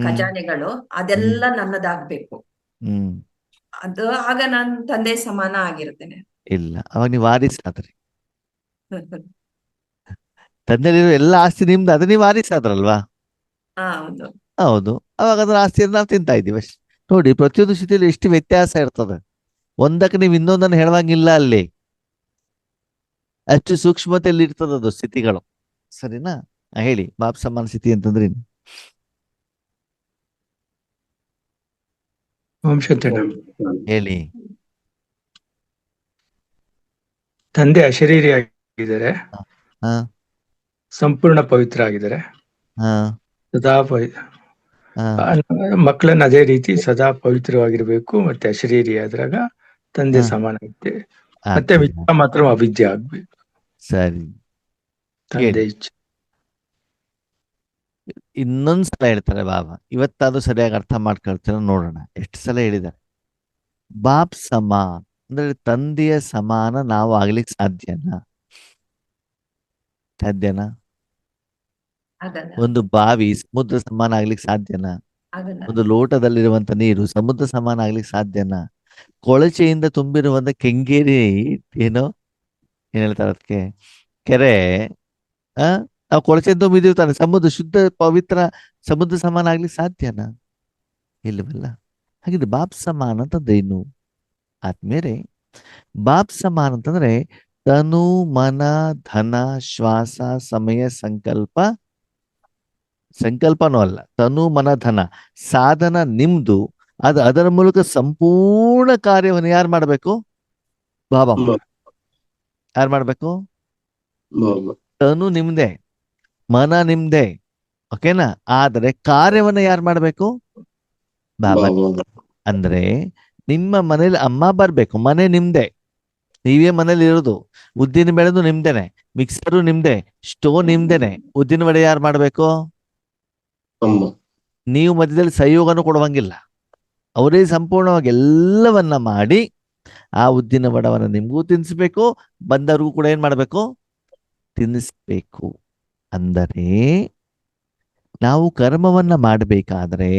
ಖಜಾನೆಗಳು ಅದೆಲ್ಲ ನನ್ನದಾಗ್ಬೇಕು. ಅದು ಆಗ ನಾನು ತಂದೆ ಸಮಾನ ಆಗಿರ್ತೇನೆ. ಇಲ್ಲ, ಅವಾಗ ನೀವು ವಾರಿಸಾದ್ರಿ. ತಂದೆಯಲ್ಲಿರೋ ಎಲ್ಲ ಆಸ್ತಿ ನಿಮ್ದು, ಅದು ನೀವು ವಾರಿಸಾದ್ರಲ್ವಾ? ಹೌದು ಹೌದು. ಅವಾಗ ಅದರ ಆಸ್ತಿಯನ್ನು ನಾವು ತಿಂತಾ ಇದ್ದೀವಿ ಅಷ್ಟೇ. ನೋಡಿ, ಪ್ರತಿಯೊಂದು ಸ್ಥಿತಿಯಲ್ಲಿ ಎಷ್ಟು ವ್ಯತ್ಯಾಸ ಇರ್ತದೆ. ಒಂದಕ್ಕೆ ನೀವು ಇನ್ನೊಂದನ್ನು ಹೇಳುವಂಗಿಲ್ಲ. ಅಲ್ಲಿ ಅಷ್ಟು ಸೂಕ್ಷ್ಮತೆಯಲ್ಲಿ ಇರ್ತದದು ಸ್ಥಿತಿಗಳು. ಸರಿನಾ? ಹೇಳಿ, ಬಾಪ್ ಸಮಾನ ಸ್ಥಿತಿ ಅಂತಂದ್ರೆ ಹೇಳಿ. ತಂದೆ ಅಶರೀರಿಯಾಗಿದ್ದಾರೆ, ಸಂಪೂರ್ಣ ಪವಿತ್ರ ಆಗಿದ್ದಾರೆ, ಸದಾ ಮಕ್ಕಳನ್ನ ಅದೇ ರೀತಿ ಸದಾ ಪವಿತ್ರವಾಗಿರ್ಬೇಕು. ಮತ್ತೆ ಅಶರೀರಿ ಆದ್ರಾಗ ತಂದೆ ಸಮಾನ ಐತೆ. ಮತ್ತೆ ವಿದ್ಯಾ ಮಾತ್ರ ಅವಿದ್ಯೆ ಆಗ್ಬೇಕು. ಸರಿ, ತಂದೆ ಇಚ್ಛೆ. ಇನ್ನೊಂದ್ಸಲ ಹೇಳ್ತಾರೆ ಬಾಬಾ, ಇವತ್ತಾದ್ರೂ ಸರಿಯಾಗಿ ಅರ್ಥ ಮಾಡ್ಕೊಳ್ತೀರ ನೋಡೋಣ. ಎಷ್ಟು ಸಲ ಹೇಳಿದ್ದಾರೆ. ಬಾಪ್ ಸಮಾನ್ ಅಂದ್ರೆ ತಂದೆಯ ಸಮಾನ ನಾವು ಆಗ್ಲಿಕ್ಕೆ ಸಾಧ್ಯನಾ? ಒಂದು ಬಾವಿ ಸಮುದ್ರ ಸಮಾನ ಆಗ್ಲಿಕ್ಕೆ ಸಾಧ್ಯನಾ? ಒಂದು ಲೋಟದಲ್ಲಿರುವಂತ ನೀರು ಸಮುದ್ರ ಸಮಾನ ಆಗ್ಲಿಕ್ಕೆ ಸಾಧ್ಯನಾ? ಕೊಳಚೆಯಿಂದ ತುಂಬಿರುವಂತ ಕೆಂಗೇರಿ ಏನೋ ಏನ್ ಹೇಳ್ತಾರೆ ಅದಕ್ಕೆ, ಕೆರೆ, ನಾವು ಕೊಳಚೆಯಿಂದ ತುಂಬಿದೀವಿ ತಾನೆ, ಸಮುದ್ರ ಶುದ್ಧ ಪವಿತ್ರ ಸಮುದ್ರ ಸಮಾನ ಆಗ್ಲಿಕ್ಕೆ ಸಾಧ್ಯನಾ? ಇಲ್ಲವಲ್ಲ. ಹಾಗಿದ್ರೆ ಬಾಪ್ ಸಮಾನ ಅಂತಂದ್ರೆ ಏನು? ಆದ್ಮೇಲೆ ಬಾಪ್ ಸಮಾನ ಅಂತಂದ್ರೆ ತನು ಮನ ಧನ ಶ್ವಾಸ ಸಮಯ ಸಂಕಲ್ಪನೂ ಅಲ್ಲ, ತನು ಮನ ಧನ ಸಾಧನ ನಿಮ್ದು. ಅದರ ಮೂಲಕ ಸಂಪೂರ್ಣ ಕಾರ್ಯವನ್ನು ಯಾರು ಮಾಡಬೇಕು? ಬಾಬಾ. ಯಾರು ಮಾಡ್ಬೇಕು? ಬಾಬಾ. ತನು ನಿಮ್ದೆ, ಮನ ನಿಮ್ದೆ, ಓಕೆನಾ? ಆದರೆ ಕಾರ್ಯವನ್ನ ಯಾರು ಮಾಡ್ಬೇಕು? ಬಾಬಾ. ಬಾಬಾ. ಅಂದ್ರೆ ನಿಮ್ಮ ಮನೇಲಿ ಅಮ್ಮ ಬರ್ಬೇಕು, ಮನೆ ನಿಮ್ದೆ, ನೀವೇ ಮನೇಲಿ ಇರೋದು. ಉದ್ದಿನ ಬೆಳೆದು ನಿಮ್ದೇನೆ, ಮಿಕ್ಸರು ನಿಮ್ದೆ, ಸ್ಟೋವ್ ನಿಮ್ದೇನೆ. ಉದ್ದಿನ ವಡೆ ಯಾರು ಮಾಡ್ಬೇಕು? ಅಮ್ಮ. ನೀವು ಮಧ್ಯದಲ್ಲಿ ಸಹಯೋಗನೂ ಕೊಡುವಂಗಿಲ್ಲ. ಅವರೇ ಸಂಪೂರ್ಣವಾಗಿ ಎಲ್ಲವನ್ನ ಮಾಡಿ ಆ ಉದ್ದಿನ ವಡವನ್ನ ನಿಮ್ಗೂ ತಿನ್ನಿಸ್ಬೇಕು, ಬಂದವ್ರಿಗೂ ಕೂಡ ಏನ್ ಮಾಡ್ಬೇಕು? ತಿನ್ನಿಸ್ಬೇಕು. ಅಂದರೆ ನಾವು ಕರ್ಮವನ್ನ ಮಾಡಬೇಕಾದ್ರೆ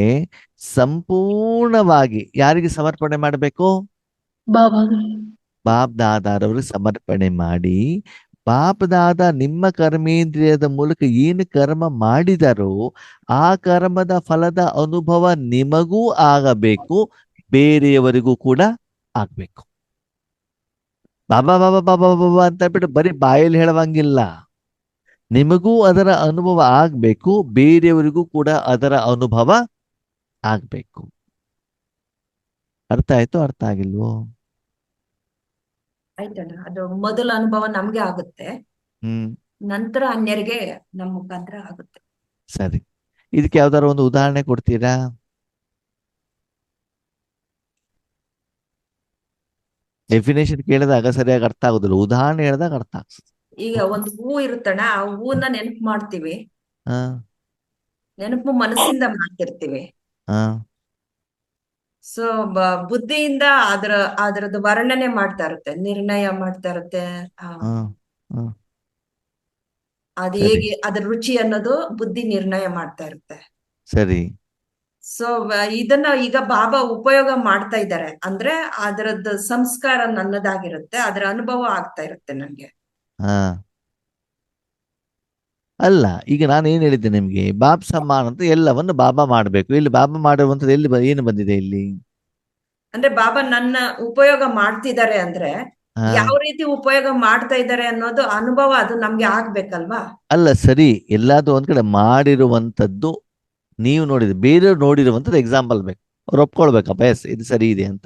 ಸಂಪೂರ್ಣವಾಗಿ ಯಾರಿಗೆ ಸಮರ್ಪಣೆ ಮಾಡಬೇಕು? ಬಾಬಾ. ಬಾಪ್ ದಾದಾರವ್ರಿಗೆ ಸಮರ್ಪಣೆ ಮಾಡಿ, ಬಾಪ್ ದಾದ ನಿಮ್ಮ ಕರ್ಮೇಂದ್ರಿಯದ ಮೂಲಕ ಏನು ಕರ್ಮ ಮಾಡಿದರೋ ಆ ಕರ್ಮದ ಫಲದ ಅನುಭವ ನಿಮಗೂ ಆಗಬೇಕು, ಬೇರೆಯವರಿಗೂ ಕೂಡ ಆಗ್ಬೇಕು. ಬಾಬಾ ಬಾಬಾ ಬಾಬಾ ಬಾಬಾ ಅಂತ ಬಿಟ್ಟು ಬರೀ ಬಾಯಲ್ಲಿ ಹೇಳುವಂಗಿಲ್ಲ. ನಿಮಗೂ ಅದರ ಅನುಭವ ಆಗ್ಬೇಕು, ಬೇರೆಯವರಿಗೂ ಕೂಡ ಅದರ ಅನುಭವ ಆಗ್ಬೇಕು. ಅರ್ಥ ಆಯ್ತು? ಅರ್ಥ ಆಗಿಲ್ವೋ? ಆಯ್ತಣ್ಣ. ಅದು ಮೊದಲ ಅನುಭವ ನಮ್ಗೆ ಆಗುತ್ತೆ, ನಂತರ ಅನ್ಯರಿಗೆ ನಮ್ಮ ಮುಖಾಂತರ ಆಗುತ್ತೆ. ಸರಿ, ಇದಕ್ಕೆ ಯಾವ್ದಾರ ಒಂದು ಉದಾಹರಣೆ ಕೊಡ್ತೀರಾ? ಡೆಫಿನೇಷನ್ ಕೇಳಿದಾಗ ಸರಿಯಾಗಿ ಅರ್ಥ ಆಗುದಿಲ್ಲ, ಉದಾಹರಣೆ ಹೇಳಿದಾಗ ಅರ್ಥ ಆಗ್ತದೆ. ಈಗ ಒಂದು ಹೂ ಇರುತ್ತಣ್ಣ, ಆ ಹೂವನ್ನ ನೆನಪು ಮಾಡ್ತೀವಿ, ಹಾ ನೆನಪು ಮನಸ್ಸಿಂದ ಮಾಡ್ತಿರ್ತೀವಿ. ಹಾ ಸೊ ಬುದ್ಧಿಯಿಂದ ಅದರದ್ದು ವರ್ಣನೆ ಮಾಡ್ತಾ ಇರುತ್ತೆ, ನಿರ್ಣಯ ಮಾಡ್ತಾ ಇರುತ್ತೆ. ಹಾ ಹಾ ಅದು ಸರಿ. ಹೇಗೆ ಅದ್ರ ರುಚಿ ಅನ್ನೋದು ಬುದ್ಧಿ ನಿರ್ಣಯ ಮಾಡ್ತಾ ಇರುತ್ತೆ. ಸರಿ. ಸೊ ಇದನ್ನ ಈಗ ಬಾಬಾ ಉಪಯೋಗ ಮಾಡ್ತಾ ಇದ್ದಾರೆ, ಅಂದ್ರೆ ಅದರದ್ದು ಸಂಸ್ಕಾರ ನನ್ನದಾಗಿರುತ್ತೆ, ಅದರ ಅನುಭವ ಆಗ್ತಾ ಇರುತ್ತೆ ನನ್ಗೆ. ಹಾ ಅಲ್ಲ, ಈಗ ನಾನು ಏನ್ ಹೇಳಿದ್ದೆ ನಿಮ್ಗೆ, ಬಾಬ್ ಸಮ್ಮಾನ್ ಅಂತ ಎಲ್ಲವನ್ನು ಬಾಬಾ ಮಾಡ್ಬೇಕು. ಇಲ್ಲಿ ಬಾಬಾ ಮಾಡಿರುವಂತದ್ದು ಎಲ್ಲಿ ಏನು ಬಂದಿದೆ ಇಲ್ಲಿ? ಅಂದ್ರೆ ಬಾಬಾ ನನ್ನ ಉಪಯೋಗ ಮಾಡ್ತಿದ್ದಾರೆ ಅಂದ್ರೆ ಹಾ ಯಾವ ರೀತಿ ಉಪಯೋಗ ಮಾಡ್ತಾ ಇದ್ದಾರೆ ಅನ್ನೋದು ಅನುಭವ ಅದು ನಮ್ಗೆ ಆಗ್ಬೇಕಲ್ವಾ? ಅಲ್ಲ, ಸರಿ, ಎಲ್ಲಾದ್ರೂ ಒಂದ್ ಕಡೆ ಮಾಡಿರುವಂತದ್ದು ನೀವು ನೋಡಿದ್ರೆ ಬೇರೆಯವ್ರು ನೋಡಿರುವಂತದ್ದು ಎಕ್ಸಾಂಪಲ್ ಬೇಕು, ಅವ್ರು ಒಪ್ಕೊಳ್ಬೇಕಪ್ಪ ಎಸ್ ಇದು ಸರಿ ಇದೆ ಅಂತ.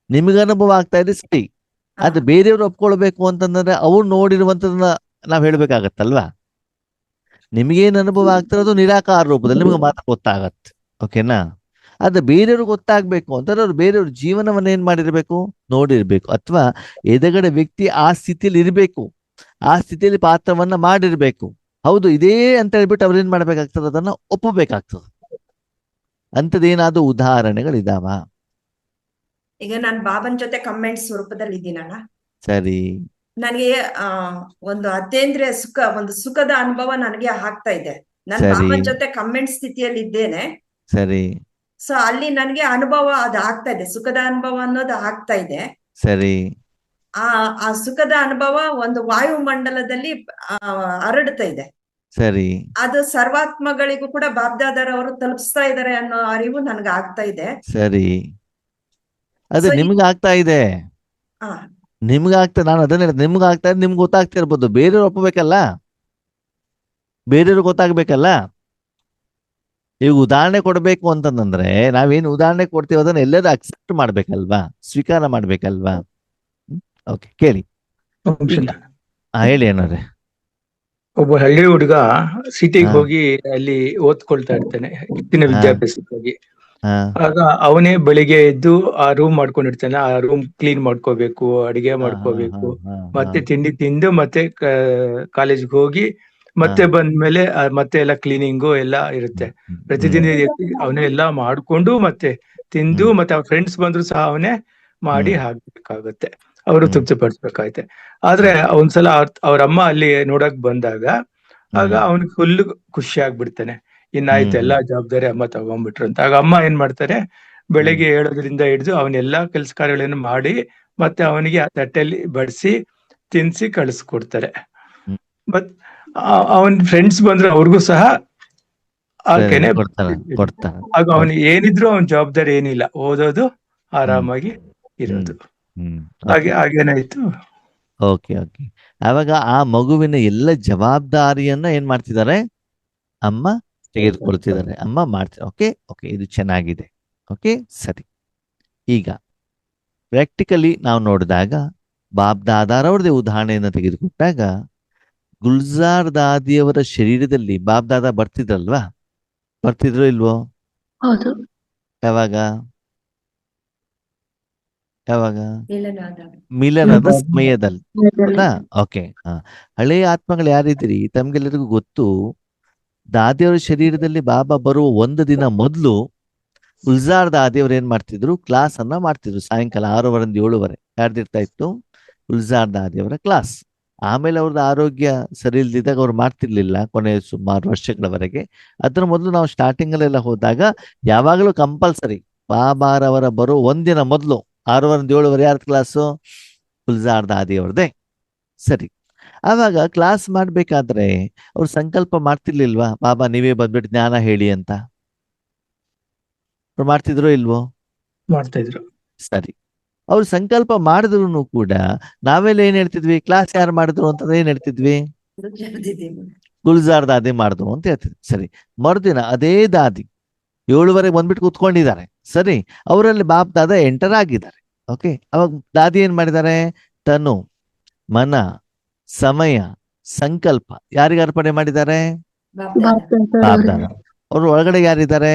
ನಿಮ್ಗೆ ಅನುಭವ ಆಗ್ತಾ ಇದೆ ಸರಿ, ಅದು ಬೇರೆಯವ್ರು ಒಪ್ಕೊಳ್ಬೇಕು ಅಂತಂದ್ರೆ ಅವ್ರು ನೋಡಿರುವಂತದನ್ನ ನಾವ್ ಹೇಳ್ಬೇಕಾಗತ್ತಲ್ವಾ? ನಿಮ್ಗೇನ್ ಅನುಭವ ಆಗ್ತಿರೋದು ನಿರಾಕಾರ ರೂಪದಲ್ಲಿ ನಿಮ್ಗೆ ಮಾತ್ರ ಗೊತ್ತಾಗತ್ತೆ, ಓಕೆನಾ? ಅದು ಬೇರೆಯವ್ರಿಗೆ ಗೊತ್ತಾಗ್ಬೇಕು ಅಂತಂದ್ರೆ ಅವ್ರು ಬೇರೆಯವ್ರ ಜೀವನವನ್ನ ಏನ್ ಮಾಡಿರ್ಬೇಕು, ನೋಡಿರ್ಬೇಕು. ಅಥವಾ ಎದುರುಗಡೆ ವ್ಯಕ್ತಿ ಆ ಸ್ಥಿತಿಯಲ್ಲಿ ಇರ್ಬೇಕು, ಆ ಸ್ಥಿತಿಯಲ್ಲಿ ಪಾತ್ರವನ್ನ ಮಾಡಿರ್ಬೇಕು. ಹೌದು ಇದೇ ಅಂತ ಹೇಳ್ಬಿಟ್ಟು ಅವ್ರು ಏನ್ ಮಾಡ್ಬೇಕಾಗ್ತದೆ, ಅದನ್ನ ಒಪ್ಪಬೇಕಾಗ್ತದೆ. ಅಂಥದ್ದೇನಾದ್ರೂ ಉದಾಹರಣೆಗಳಿದಾವ? ಈಗ ನಾನು ಬಾಬನ್ ಜೊತೆ ಕಮೆಂಟ್ ಸ್ವರೂಪದಲ್ಲಿ ಇದ್ದೀನಣ್ಣ. ಸರಿ. ನನಗೆ ಒಂದು ಅತೇಂದ್ರಿಯ ಸುಖ, ಒಂದು ಸುಖದ ಅನುಭವ ನನಗೆ ಆಗ್ತಾ ಇದೆ. ನಾನು ಸರಿ. ಬಾಬನ್ ಜೊತೆ ಕಮೆಂಟ್ ಸ್ಥಿತಿಯಲ್ಲಿ ಇದ್ದೇನೆ. ಸರಿ. ಸೊ ಅಲ್ಲಿ ನನಗೆ ಅನುಭವ ಅದು ಆಗ್ತಾ ಇದೆ, ಸುಖದ ಅನುಭವ ಅನ್ನೋದು ಆಗ್ತಾ ಇದೆ. ಸರಿ. ಆ ಸುಖದ ಅನುಭವ ಒಂದು ವಾಯುಮಂಡಲದಲ್ಲಿ ಹರಡ್ತಾ ಇದೆ. ಸರಿ. ಅದು ಸರ್ವಾತ್ಮಗಳಿಗೂ ಕೂಡ ಬಾಬ್ದಾದರ್ ಅವರು ತಲುಪಿಸ್ತಾ ಇದ್ದಾರೆ ಅನ್ನೋ ಅರಿವು ನನ್ಗೆ ಆಗ್ತಾ ಇದೆ. ಸರಿ. ಅದು ನಿಮ್ಗೆ ಆಗ್ತಾ ಇದೆ, ಆ ನಿಮ್ಗೆ ಆಗ್ತಾ, ನಾನು ಅದನ್ನ ಹೇಳಿದೆ, ನಿಮ್ಗೆ ಆಗ್ತಾ ಇದೆ, ನಿಮ್ಗೆ ಗೊತ್ತಾಗ್ತಿರ್ಬೋದು, ಬೇರೆಯವ್ರು ಒಪ್ಪಬೇಕಲ್ಲ, ಬೇರೆಯವ್ರಿಗೆ ಗೊತ್ತಾಗ್ಬೇಕಲ್ಲ. ಈಗ ಉದಾಹರಣೆ ಕೊಡ್ಬೇಕು ಅಂತಂದ್ರೆ ನಾವೇನು ಉದಾಹರಣೆ ಕೊಡ್ತೀವಿ ಅದನ್ನ ಎಲ್ಲರೂ ಅಕ್ಸೆಪ್ಟ್ ಮಾಡ್ಬೇಕಲ್ವಾ, ಸ್ವೀಕಾರ ಮಾಡ್ಬೇಕಲ್ವಾ? ಓಕೆ, ಕೇಳಿ. ಹೇಳಿ ಏನಾದ್ರೆ. ಒಬ್ಬ ಹಳ್ಳಿ ಹುಡುಗ ಸಿಟಿಗೆ ಹೋಗಿ ಅಲ್ಲಿ ಓದ್ಕೊಳ್ತಾ ಇರ್ತಾನೆ ಹೆಚ್ಚಿನ ವಿದ್ಯಾಭ್ಯಾಸಕ್ಕಾಗಿ. ಆಗ ಅವನೇ ಬೆಳಿಗ್ಗೆ ಎದ್ದು ಆ ರೂಮ್ ಮಾಡ್ಕೊಂಡಿರ್ತಾನೆ, ಆ ರೂಮ್ ಕ್ಲೀನ್ ಮಾಡ್ಕೋಬೇಕು, ಅಡಿಗೆ ಮಾಡ್ಕೋಬೇಕು, ಮತ್ತೆ ತಿಂಡಿ ತಿಂದು ಮತ್ತೆ ಕಾಲೇಜ್ಗೆ ಹೋಗಿ ಮತ್ತೆ ಬಂದ್ಮೇಲೆ ಮತ್ತೆ ಎಲ್ಲ ಕ್ಲೀನಿಂಗು ಎಲ್ಲ ಇರುತ್ತೆ. ಪ್ರತಿದಿನ ಅವನೇ ಎಲ್ಲ ಮಾಡ್ಕೊಂಡು ಮತ್ತೆ ತಿಂದು ಮತ್ತೆ ಅವ್ರ ಫ್ರೆಂಡ್ಸ್ ಬಂದ್ರು ಸಹ ಅವನೇ ಮಾಡಿ ಹಾಕ್ಬೇಕಾಗತ್ತೆ, ಅವರು ತೃಪ್ತಿ ಪಡಿಸ್ಬೇಕಾಯ್ತೆ. ಆದ್ರೆ ಒಂದ್ಸಲ ಅವ್ರ ಅಮ್ಮ ಅಲ್ಲಿ ನೋಡಕ್ ಬಂದಾಗ ಆಗ ಅವನಿಗೆ ಫುಲ್ ಖುಷಿ ಆಗ್ಬಿಡ್ತಾನೆ, ಇನ್ನಾಯ್ತು ಎಲ್ಲಾ ಜವಾಬ್ದಾರಿ ಅಮ್ಮ ತಗೊಂಡ್ಬಿಟ್ರು ಅಂತ. ಆಗ ಅಮ್ಮ ಏನ್ ಮಾಡ್ತಾರೆ, ಬೆಳಗ್ಗೆ ಹೇಳೋದ್ರಿಂದ ಹಿಡಿದು ಅವನೆಲ್ಲಾ ಕೆಲಸ ಕಾರ್ಯಗಳನ್ನು ಮಾಡಿ ಮತ್ತೆ ಅವನಿಗೆ ಆ ತಟ್ಟೆಯಲ್ಲಿ ಬಡಿಸಿ ತಿನ್ಸಿ ಕಳಿಸ್ಕೊಡ್ತಾರೆ. ಮತ್ ಅವನ್ ಫ್ರೆಂಡ್ಸ್ ಬಂದ್ರೆ ಅವ್ರಿಗೂ ಸಹ ಹಾಗೇನೆ. ಆಗ ಅವನು ಏನಿದ್ರು ಅವನ್ ಜವಾಬ್ದಾರಿ ಏನಿಲ್ಲ, ಓದೋದು, ಆರಾಮಾಗಿ ಇರೋದು. ಹಾಗೇನಾಯ್ತು. Okay okay. ಆವಾಗ ಆ ಮಗುವಿನ ಎಲ್ಲ ಜವಾಬ್ದಾರಿಯನ್ನ ಏನ್ ಮಾಡ್ತಿದ್ದಾರೆ? ಅಮ್ಮ ತೆಗೆದುಕೊಳ್ತಿದ್ದಾರೆ, ಅಮ್ಮ ಮಾಡ್ತಿದ್ದಾರೆ. ಓಕೆ ಓಕೆ, ಇದು ಚೆನ್ನಾಗಿದೆ. ಓಕೆ ಸರಿ. ಈಗ ಪ್ರಾಕ್ಟಿಕಲಿ ನಾವು ನೋಡಿದಾಗ ಬಾಬ್ ದಾದಾರವ್ರದೇ ಉದಾಹರಣೆಯನ್ನು ತೆಗೆದುಕೊಟ್ಟಾಗ, ಗುಲ್ಜಾರ್ ದಾದಿಯವರ ಶರೀರದಲ್ಲಿ ಬಾಬ್ ದಾದಾ ಬರ್ತಿದ್ರಲ್ವಾ? ಬರ್ತಿದ್ರು ಇಲ್ವೋ? ಹೌದು. ಯಾವಾಗ ಯಾವಾಗ? ಮಿಲನಾದಾಗ. ಮಿಲನದ ಸಮಯದಲ್ಲಿ. ಸಮಯದಲ್ಲಿ. ಹೌದಾ? ಓಕೆ. ಹಳೆಯ ಆತ್ಮಗಳು ಯಾರಿದ್ದೀರಿ ತಮ್ಗೆಲ್ಲರಿಗೂ ಗೊತ್ತು. ದಾದಿಯವರ ಶರೀರದಲ್ಲಿ ಬಾಬಾ ಬರುವ ಒಂದು ದಿನ ಮೊದಲು ಗುಲ್ಜಾರ್ ದಾದಿಯವ್ರು ಏನ್ ಮಾಡ್ತಿದ್ರು? ಕ್ಲಾಸ್ ಅನ್ನ ಮಾಡ್ತಿದ್ರು. ಸಾಯಂಕಾಲ 6:30 7:00 ಯಾರ್ದಿರ್ತಾ ಇತ್ತು? ಗುಲ್ಜಾರ್ ದಾದಿಯವರ ಕ್ಲಾಸ್. ಆಮೇಲೆ ಅವ್ರದ್ದು ಆರೋಗ್ಯ ಸರಿ ಇಲ್ದಿದ್ದಾಗ ಅವ್ರು ಮಾಡ್ತಿರ್ಲಿಲ್ಲ ಕೊನೆಯ ಸುಮಾರು ವರ್ಷಗಳವರೆಗೆ. ಅದ್ರ ಮೊದಲು ನಾವು ಸ್ಟಾರ್ಟಿಂಗ್ ಅಲ್ಲೆಲ್ಲ ಹೋದಾಗ ಯಾವಾಗಲೂ ಕಂಪಲ್ಸರಿ ಬಾಬಾರವರ ಬರೋ ಒಂದಿನ ಮೊದಲು 6:30 7:00 ಯಾರ್ದು ಕ್ಲಾಸು? ಗುಲ್ಜಾರ್ ದಾದಿಯವ್ರದೇ. ಸರಿ. ಆವಾಗ ಕ್ಲಾಸ್ ಮಾಡ್ಬೇಕಾದ್ರೆ ಅವ್ರು ಸಂಕಲ್ಪ ಮಾಡ್ತಿರ್ಲಿಲ್ವಾ? ಬಾಬಾ ನೀವೇ ಬಂದ್ಬಿಟ್ಟು ಜ್ಞಾನ ಹೇಳಿ ಅಂತ. ಅವ್ರು ಮಾಡ್ತಿದ್ರೋ ಇಲ್ವೋ? ಮಾಡ್ತಾ ಇದ್ರು. ಸರಿ. ಅವ್ರು ಸಂಕಲ್ಪ ಮಾಡಿದ್ರು ಕೂಡ ನಾವೆಲ್ಲ ಏನ್ ಹೇಳ್ತಿದ್ವಿ? ಕ್ಲಾಸ್ ಯಾರು ಮಾಡಿದ್ರು ಅಂತಂದ್ರೆ ಏನ್ ಹೇಳ್ತಿದ್ವಿ? ಕರೆದಿದ್ದೀವಿ. ಗುಲ್ಜಾರ್ ದಾದಿ ಮಾಡಿದ್ರು ಅಂತ ಹೇಳ್ತಿದ್ವಿ. ಸರಿ. ಮರುದಿನ ಅದೇ ದಾದಿ 7:30 ಬಂದ್ಬಿಟ್ಟು ಕೂತ್ಕೊಂಡಿದ್ದಾರೆ. ಸರಿ. ಅವರಲ್ಲಿ ಬಾಪ್ ದಾದ ಎಂಟರ್ ಆಗಿದ್ದಾರೆ. ಓಕೆ. ಅವಾಗ ದಾದಿ ಏನ್ ಮಾಡಿದ್ದಾರೆ? ತನು, ಮನ, ಸಮಯ, ಸಂಕಲ್ಪ ಯಾರಿಗೆ ಅರ್ಪಣೆ ಮಾಡಿದ್ದಾರೆ? ಬಾಪ್ ದಾದ. ಅವ್ರ ಒಳಗಡೆ ಯಾರಿದ್ದಾರೆ?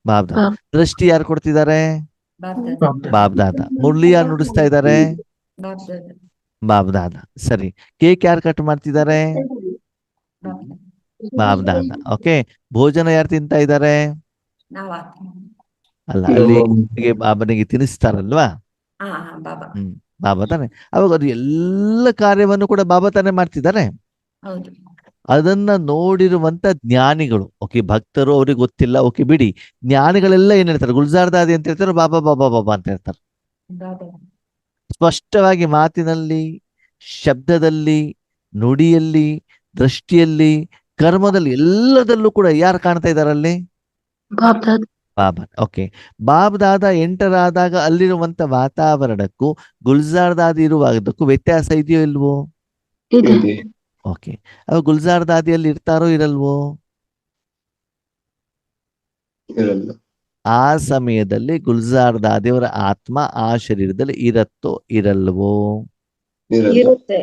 ಬಾಪ್ ದಾದ. ದೃಷ್ಟಿ ಯಾರು ಕೊಡ್ತಿದ್ದಾರೆ? ಬಾಪ್ ದಾದ. ಮುರಳಿ ಯಾರು ನುಡಿಸ್ತಾ ಇದ್ದಾರೆ? ಬಾಪ್ ದಾದ. ಸರಿ. ಕೇಕ್ ಯಾರು ಕಟ್ ಮಾಡ್ತಿದ್ದಾರೆ? ಬಾಪ್ ದಾದ. ಓಕೆ. ಭೋಜನ ಯಾರು ತಿಂತಾ ಇದ್ದಾರೆ? ಅಲ್ಲ, ಅಲ್ಲಿ ಬಾಬನಿಗೆ ತಿನ್ನಿಸ್ತಾರಲ್ವಾ? ಬಾಬಾ. ಬಾಬಾ ತಾನೆ. ಅವಾಗ ಅದು ಎಲ್ಲ ಕಾರ್ಯವನ್ನು ಕೂಡ ಬಾಬಾ ತಾನೆ ಮಾಡ್ತಿದ್ದಾರೆ. ಹೌದು. ಅದನ್ನ ನೋಡಿರುವಂತ ಜ್ಞಾನಿಗಳು, ಓಕೆ, ಭಕ್ತರು ಅವ್ರಿಗೆ ಗೊತ್ತಿಲ್ಲ, ಓಕೆ ಬಿಡಿ. ಜ್ಞಾನಿಗಳೆಲ್ಲ ಏನ್ ಹೇಳ್ತಾರೆ? ಗುಲ್ಜಾರ್ ದಾದಿ ಅಂತ ಹೇಳ್ತಾರೆ, ಬಾಬಾ ಬಾಬಾ ಬಾಬಾ ಅಂತ ಹೇಳ್ತಾರೆ. ಬಾಬಾ. ಸ್ಪಷ್ಟವಾಗಿ ಮಾತಿನಲ್ಲಿ, ಶಬ್ದದಲ್ಲಿ, ನುಡಿಯಲ್ಲಿ, ದೃಷ್ಟಿಯಲ್ಲಿ, ಕರ್ಮದಲ್ಲಿ ಎಲ್ಲದಲ್ಲೂ ಕೂಡ ಯಾರು ಕಾಣ್ತಾ ಇದಾರಲ್ಲಿ? ಬಾಬಾ. ಓಕೆ. ಬಾಬ್ ದಾದ ಎಂಟರಾದಾಗ ಅಲ್ಲಿರುವಂತ ವಾತಾವರಣಕ್ಕೂ ಗುಲ್ಜಾರ್ ದಾದಿ ಇರುವಾಗದಕ್ಕೂ ವ್ಯತ್ಯಾಸ ಇದೆಯೋ ಇಲ್ವೋ? ಇದೆ. ಓಕೆ. ಅವಾಗ ಗುಲ್ಜಾರ್ ದಾದಿಯಲ್ಲಿ ಇರ್ತಾರೋ ಇರಲ್ವೋ? ಇರಲ್ಲ. ಆ ಸಮಯದಲ್ಲಿ ಗುಲ್ಜಾರ್ ದಾದಿಯವರ ಆತ್ಮ ಆ ಶರೀರದಲ್ಲಿ ಇರತ್ತೋ ಇರಲ್ವೋ? ಇರಲ್ಲ. ಇರುತ್ತೆ.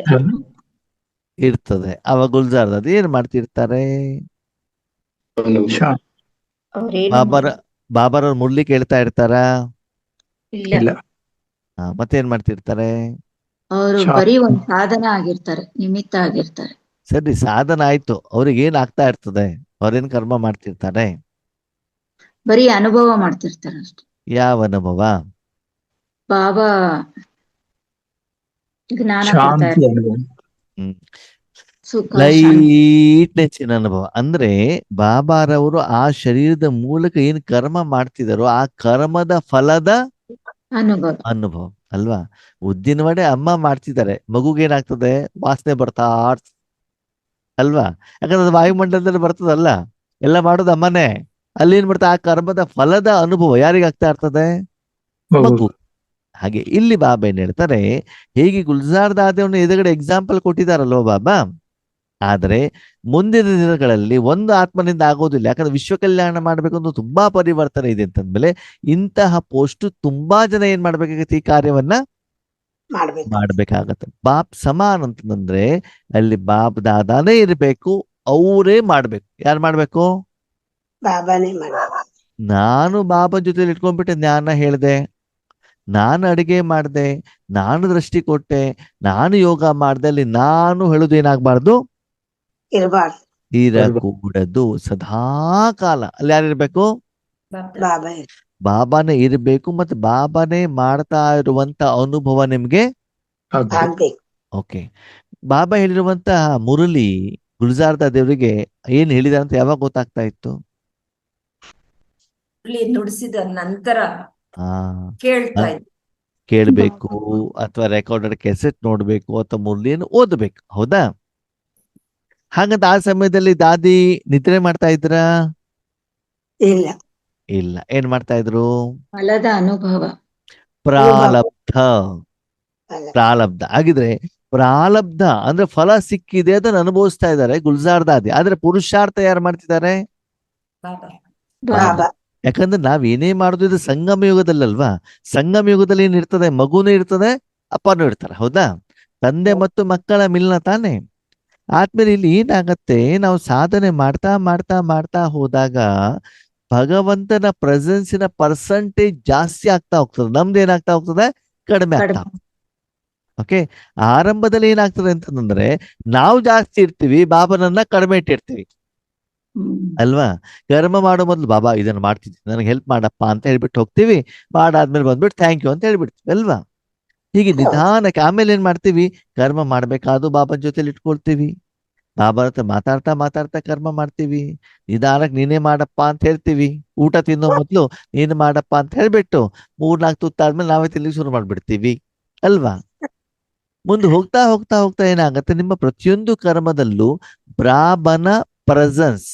ಇರ್ತದೆ. ಅವಾಗ ಗುಲ್ಜಾರ್ ದಾದಿ ಏನ್ ಮಾಡ್ತಿರ್ತಾರೆ? ಶಾ- ಬಾಬಾರ ಮುರಳಿ ಕೇಳ್ತಾ ಇರ್ತಾರ? ಇಲ್ಲ. ಮತ್ತೇನ್ ಮಾಡ್ತಿರ್ತಾರೆ? ಅವರು ಬರೀ ಒಂದ್ ಸಾಧನ ಆಗಿರ್ತಾರೆ, ನಿಮಿತ್ತ ಆಗಿರ್ತಾರೆ. ಸರಿ, ಸಾಧನ ಆಯ್ತು. ಅವ್ರಿಗೆ ಏನ್ ಆಗ್ತಾ ಇರ್ತದೆ? ಅವ್ರೇನ್ ಕರ್ಮ ಮಾಡ್ತಿರ್ತಾರೆ? ಬರೀ ಅನುಭವ ಮಾಡ್ತಿರ್ತಾರೆ ಅಷ್ಟೆ. ಯಾವ ಅನುಭವ? ಬಾಬಾ ಜ್ಞಾನ ಕೊಡ್ತಾ ಶಾಂತಿ ಇರ್ತಾರೆ. ಅನುಭವ. ಸುಖ ಶಾಂತಿ ಲೈಟ್ ನೆಚ್ಚಿನ ಅನುಭವ. ಅಂದ್ರೆ ಬಾಬಾರವರು ಆ ಶರೀರದ ಮೂಲಕ ಏನ್ ಕರ್ಮ ಮಾಡ್ತಿದಾರೋ ಆ ಕರ್ಮದ ಫಲದ ಅನುಭವ. ಅನುಭವ ಅಲ್ವಾ? ಉದ್ದಿನ ವಡೆ ಅಮ್ಮ ಮಾಡ್ತಿದ್ದಾರೆ, ಮಗುಗೇನಾಗ್ತದೆ? ವಾಸನೆ ಬರ್ತಾ ಅಲ್ವಾ? ಯಾಕಂದ್ರೆ ಅದು ವಾಯುಮಂಡಲದಲ್ಲಿ ಬರ್ತದಲ್ಲ, ಎಲ್ಲ ಮಾಡೋದು ಅಮ್ಮನೇ. ಅಲ್ಲಿ ಏನ್ ಮಾಡ್ತಾ? ಆ ಕರ್ಮದ ಫಲದ ಅನುಭವ ಯಾರಿಗಾಗ್ತಾ ಇರ್ತದೆ? ಮಗು. ಹಾಗೆ ಇಲ್ಲಿ ಬಾಬಾ ಏನ್ ಹೇಳ್ತಾರೆ? ಹೇಗೆ ಗುಲ್ಜಾರ್ ದಾದಿಯವನ್ನ ಎದುರುಗಡೆ ಎಕ್ಸಾಂಪಲ್ ಕೊಟ್ಟಿದಾರಲ್ವ ಬಾಬಾ, ಆದ್ರೆ ಮುಂದಿನ ದಿನಗಳಲ್ಲಿ ಒಂದು ಆತ್ಮನಿಂದ ಆಗೋದಿಲ್ಲ. ಯಾಕಂದ್ರೆ ವಿಶ್ವ ಕಲ್ಯಾಣ ಮಾಡ್ಬೇಕು ಅಂತ ತುಂಬಾ ಪರಿವರ್ತನೆ ಇದೆ ಅಂತಂದ್ಮೇಲೆ ಇಂತಹ ಪೋಸ್ಟ್ ತುಂಬಾ ಜನ ಏನ್ ಮಾಡ್ಬೇಕಾಗತ್ತೆ? ಈ ಕಾರ್ಯವನ್ನ ಮಾಡ್ಬೇಕಾಗತ್ತೆ. ಬಾಪ್ ಸಮಾನ್ ಅಂತಂದ್ರೆ ಅಲ್ಲಿ ಬಾಪ್ ದಾದಾನೇ ಇರ್ಬೇಕು, ಅವರೇ ಮಾಡ್ಬೇಕು. ಯಾರು ಮಾಡ್ಬೇಕು? ಬಾಬಾನೇ ನಾನು ಬಾಬಾ ಜೊತೆಲಿ ಇಟ್ಕೊಂಡ್ಬಿಟ್ಟೆ ಜ್ಞಾನ ಹೇಳ್ದೆ, ನಾನು ಅಡಿಗೆ ಮಾಡ್ದೆ, ನಾನು ದೃಷ್ಟಿ ಕೊಟ್ಟೆ, ನಾನು ಯೋಗ ಮಾಡ್ದೆ. ಅಲ್ಲಿ ನಾನು ಹೇಳುದು ಏನಾಗ್ಬಾರ್ದು? ಇರಬಾರ್ದು. ಇರಕೂಡದು. ಸದಾ ಕಾಲ ಅಲ್ಲಿ ಯಾರಿರ್ಬೇಕು? ಬಾಬಾ ಬಾಬಾನೇ ಇರ್ಬೇಕು. ಮತ್ತೆ ಬಾಬಾನೇ ಮಾಡ್ತಾ ಇರುವಂತ ಅನುಭವ ನಿಮ್ಗೆ ಆಗ್ಬೇಕು. ಓಕೆ. ಬಾಬಾ ಹೇಳಿರುವಂತ ಮುರಳಿ ಗುಲ್ಜಾರ್ ದಾದಿಯವರಿಗೆ ಏನ್ ಹೇಳಿದ ಅಂತ ಯಾವಾಗ ಗೊತ್ತಾಗ್ತಾ ಇತ್ತು? ನುಡಿಸಿದ ನಂತರ ಆ ಕೇಳ್ತಾ ಇದ್ದೆ. ಕೇಳ್ಬೇಕು ಅಥವಾ ರೆಕಾರ್ಡೆಡ್ ಕೆಸೆಟ್ ನೋಡ್ಬೇಕು ಅಥವಾ ಮುರಳಿಯನ್ನು ಓದ್ಬೇಕು. ಹೌದಾ? ಹಾಗಂತ ಆ ಸಮಯದಲ್ಲಿ ದಾದಿ ನಿದ್ರೆ ಮಾಡ್ತಾ ಇದ್ರ? ಇಲ್ಲ. ಇಲ್ಲ. ಏನ್ ಮಾಡ್ತಾ ಇದ್ರು? ಫಲದ ಅನುಭವ. ಪ್ರಾರಬ್ಧ. ಅಲ್ಲ. ಪ್ರಾರಬ್ಧ. ಹಾಗಿದ್ರೆ ಪ್ರಾರಬ್ಧ ಅಂದ್ರೆ ಫಲ ಸಿಕ್ಕಿದೆ ಅದನ್ನು ಅನುಭವಿಸ್ತಾ ಇದ್ದಾರೆ ಗುಲ್ಜಾರ್ ದಾದಿ, ಆದ್ರೆ ಪುರುಷಾರ್ಥ ಯಾರು ಮಾಡ್ತಿದ್ದಾರೆ? ಬಾಬಾ. ಬಾಬಾ. ಯಾಕಂದ್ರೆ ನಾವ್ ಏನೇ ಮಾಡುದು ಇದು ಸಂಗಮ ಯುಗದಲ್ಲಲ್ವಾ. ಸಂಗಮ ಯುಗದಲ್ಲಿ ಏನಿರ್ತದೆ, ಮಗುನೂ ಇರ್ತದೆ, ಅಪ್ಪನೂ ಇರ್ತಾರೆ, ಹೌದಾ? ತಂದೆ ಮತ್ತು ಮಕ್ಕಳ ಮಿಲನ ತಾನೆ. ಆದ್ಮೇಲೆ ಇಲ್ಲಿ ಏನಾಗತ್ತೆ, ನಾವು ಸಾಧನೆ ಮಾಡ್ತಾ ಮಾಡ್ತಾ ಮಾಡ್ತಾ ಹೋದಾಗ ಭಗವಂತನ ಪ್ರೆಸೆನ್ಸಿನ ಪರ್ಸೆಂಟೇಜ್ ಜಾಸ್ತಿ ಆಗ್ತಾ ಹೋಗ್ತದೆ, ನಮ್ದು ಏನಾಗ್ತಾ ಹೋಗ್ತದೆ, ಕಡಿಮೆ ಆಗ್ತಾ ಹೋಗ್ತದೆ. ಓಕೆ, ಆರಂಭದಲ್ಲಿ ಏನಾಗ್ತದೆ ಅಂತಂದ್ರೆ ನಾವು ಜಾಸ್ತಿ ಇರ್ತೀವಿ, ಬಾಬನನ್ನ ಕಡಿಮೆ ಇಟ್ಟಿರ್ತೀವಿ ಅಲ್ವಾ. ಕರ್ಮ ಮಾಡೋ ಮೊದಲು ಬಾಬಾ ಇದನ್ನ ಮಾಡ್ತಿದ್ವಿ, ನನಗೆ ಹೆಲ್ಪ್ ಮಾಡಪ್ಪ ಅಂತ ಹೇಳ್ಬಿಟ್ಟು ಹೋಗ್ತೀವಿ. ಮಾಡಾದ್ಮೇಲೆ ಬಂದ್ಬಿಟ್ಟು ಥ್ಯಾಂಕ್ ಯು ಅಂತ ಹೇಳ್ಬಿಡ್ತೀವಿ ಅಲ್ವಾ. ಹೀಗೆ ನಿಧಾನಕ್ಕೆ ಆಮೇಲೆ ಏನ್ ಮಾಡ್ತೀವಿ, ಕರ್ಮ ಮಾಡ್ಬೇಕಾದ್ರು ಬಾಬನ ಜೊತೆಲಿ ಇಟ್ಕೊಳ್ತೀವಿ, ಬಾಬಾ ಹತ್ರ ಮಾತಾಡ್ತಾ ಮಾತಾಡ್ತಾ ಕರ್ಮ ಮಾಡ್ತೀವಿ. ನಿಧಾನಕ್ಕೆ ನೀನೇ ಮಾಡಪ್ಪ ಅಂತ ಹೇಳ್ತೀವಿ. ಊಟ ತಿನ್ನೋ ಮೊದ್ಲು ನೀನು ಮಾಡಪ್ಪ ಅಂತ ಹೇಳ್ಬಿಟ್ಟು 3-4 ತುತ್ತಾದ್ಮೇಲೆ ನಾವೇ ತಿನ್ಲಿಕ್ಕೆ ಶುರು ಮಾಡ್ಬಿಡ್ತೀವಿ ಅಲ್ವಾ. ಮುಂದೆ ಹೋಗ್ತಾ ಹೋಗ್ತಾ ಹೋಗ್ತಾ ಏನಾಗತ್ತೆ, ನಿಮ್ಮ ಪ್ರತಿಯೊಂದು ಕರ್ಮದಲ್ಲೂ ಬಾಬನ ಪ್ರೆಸೆನ್ಸ್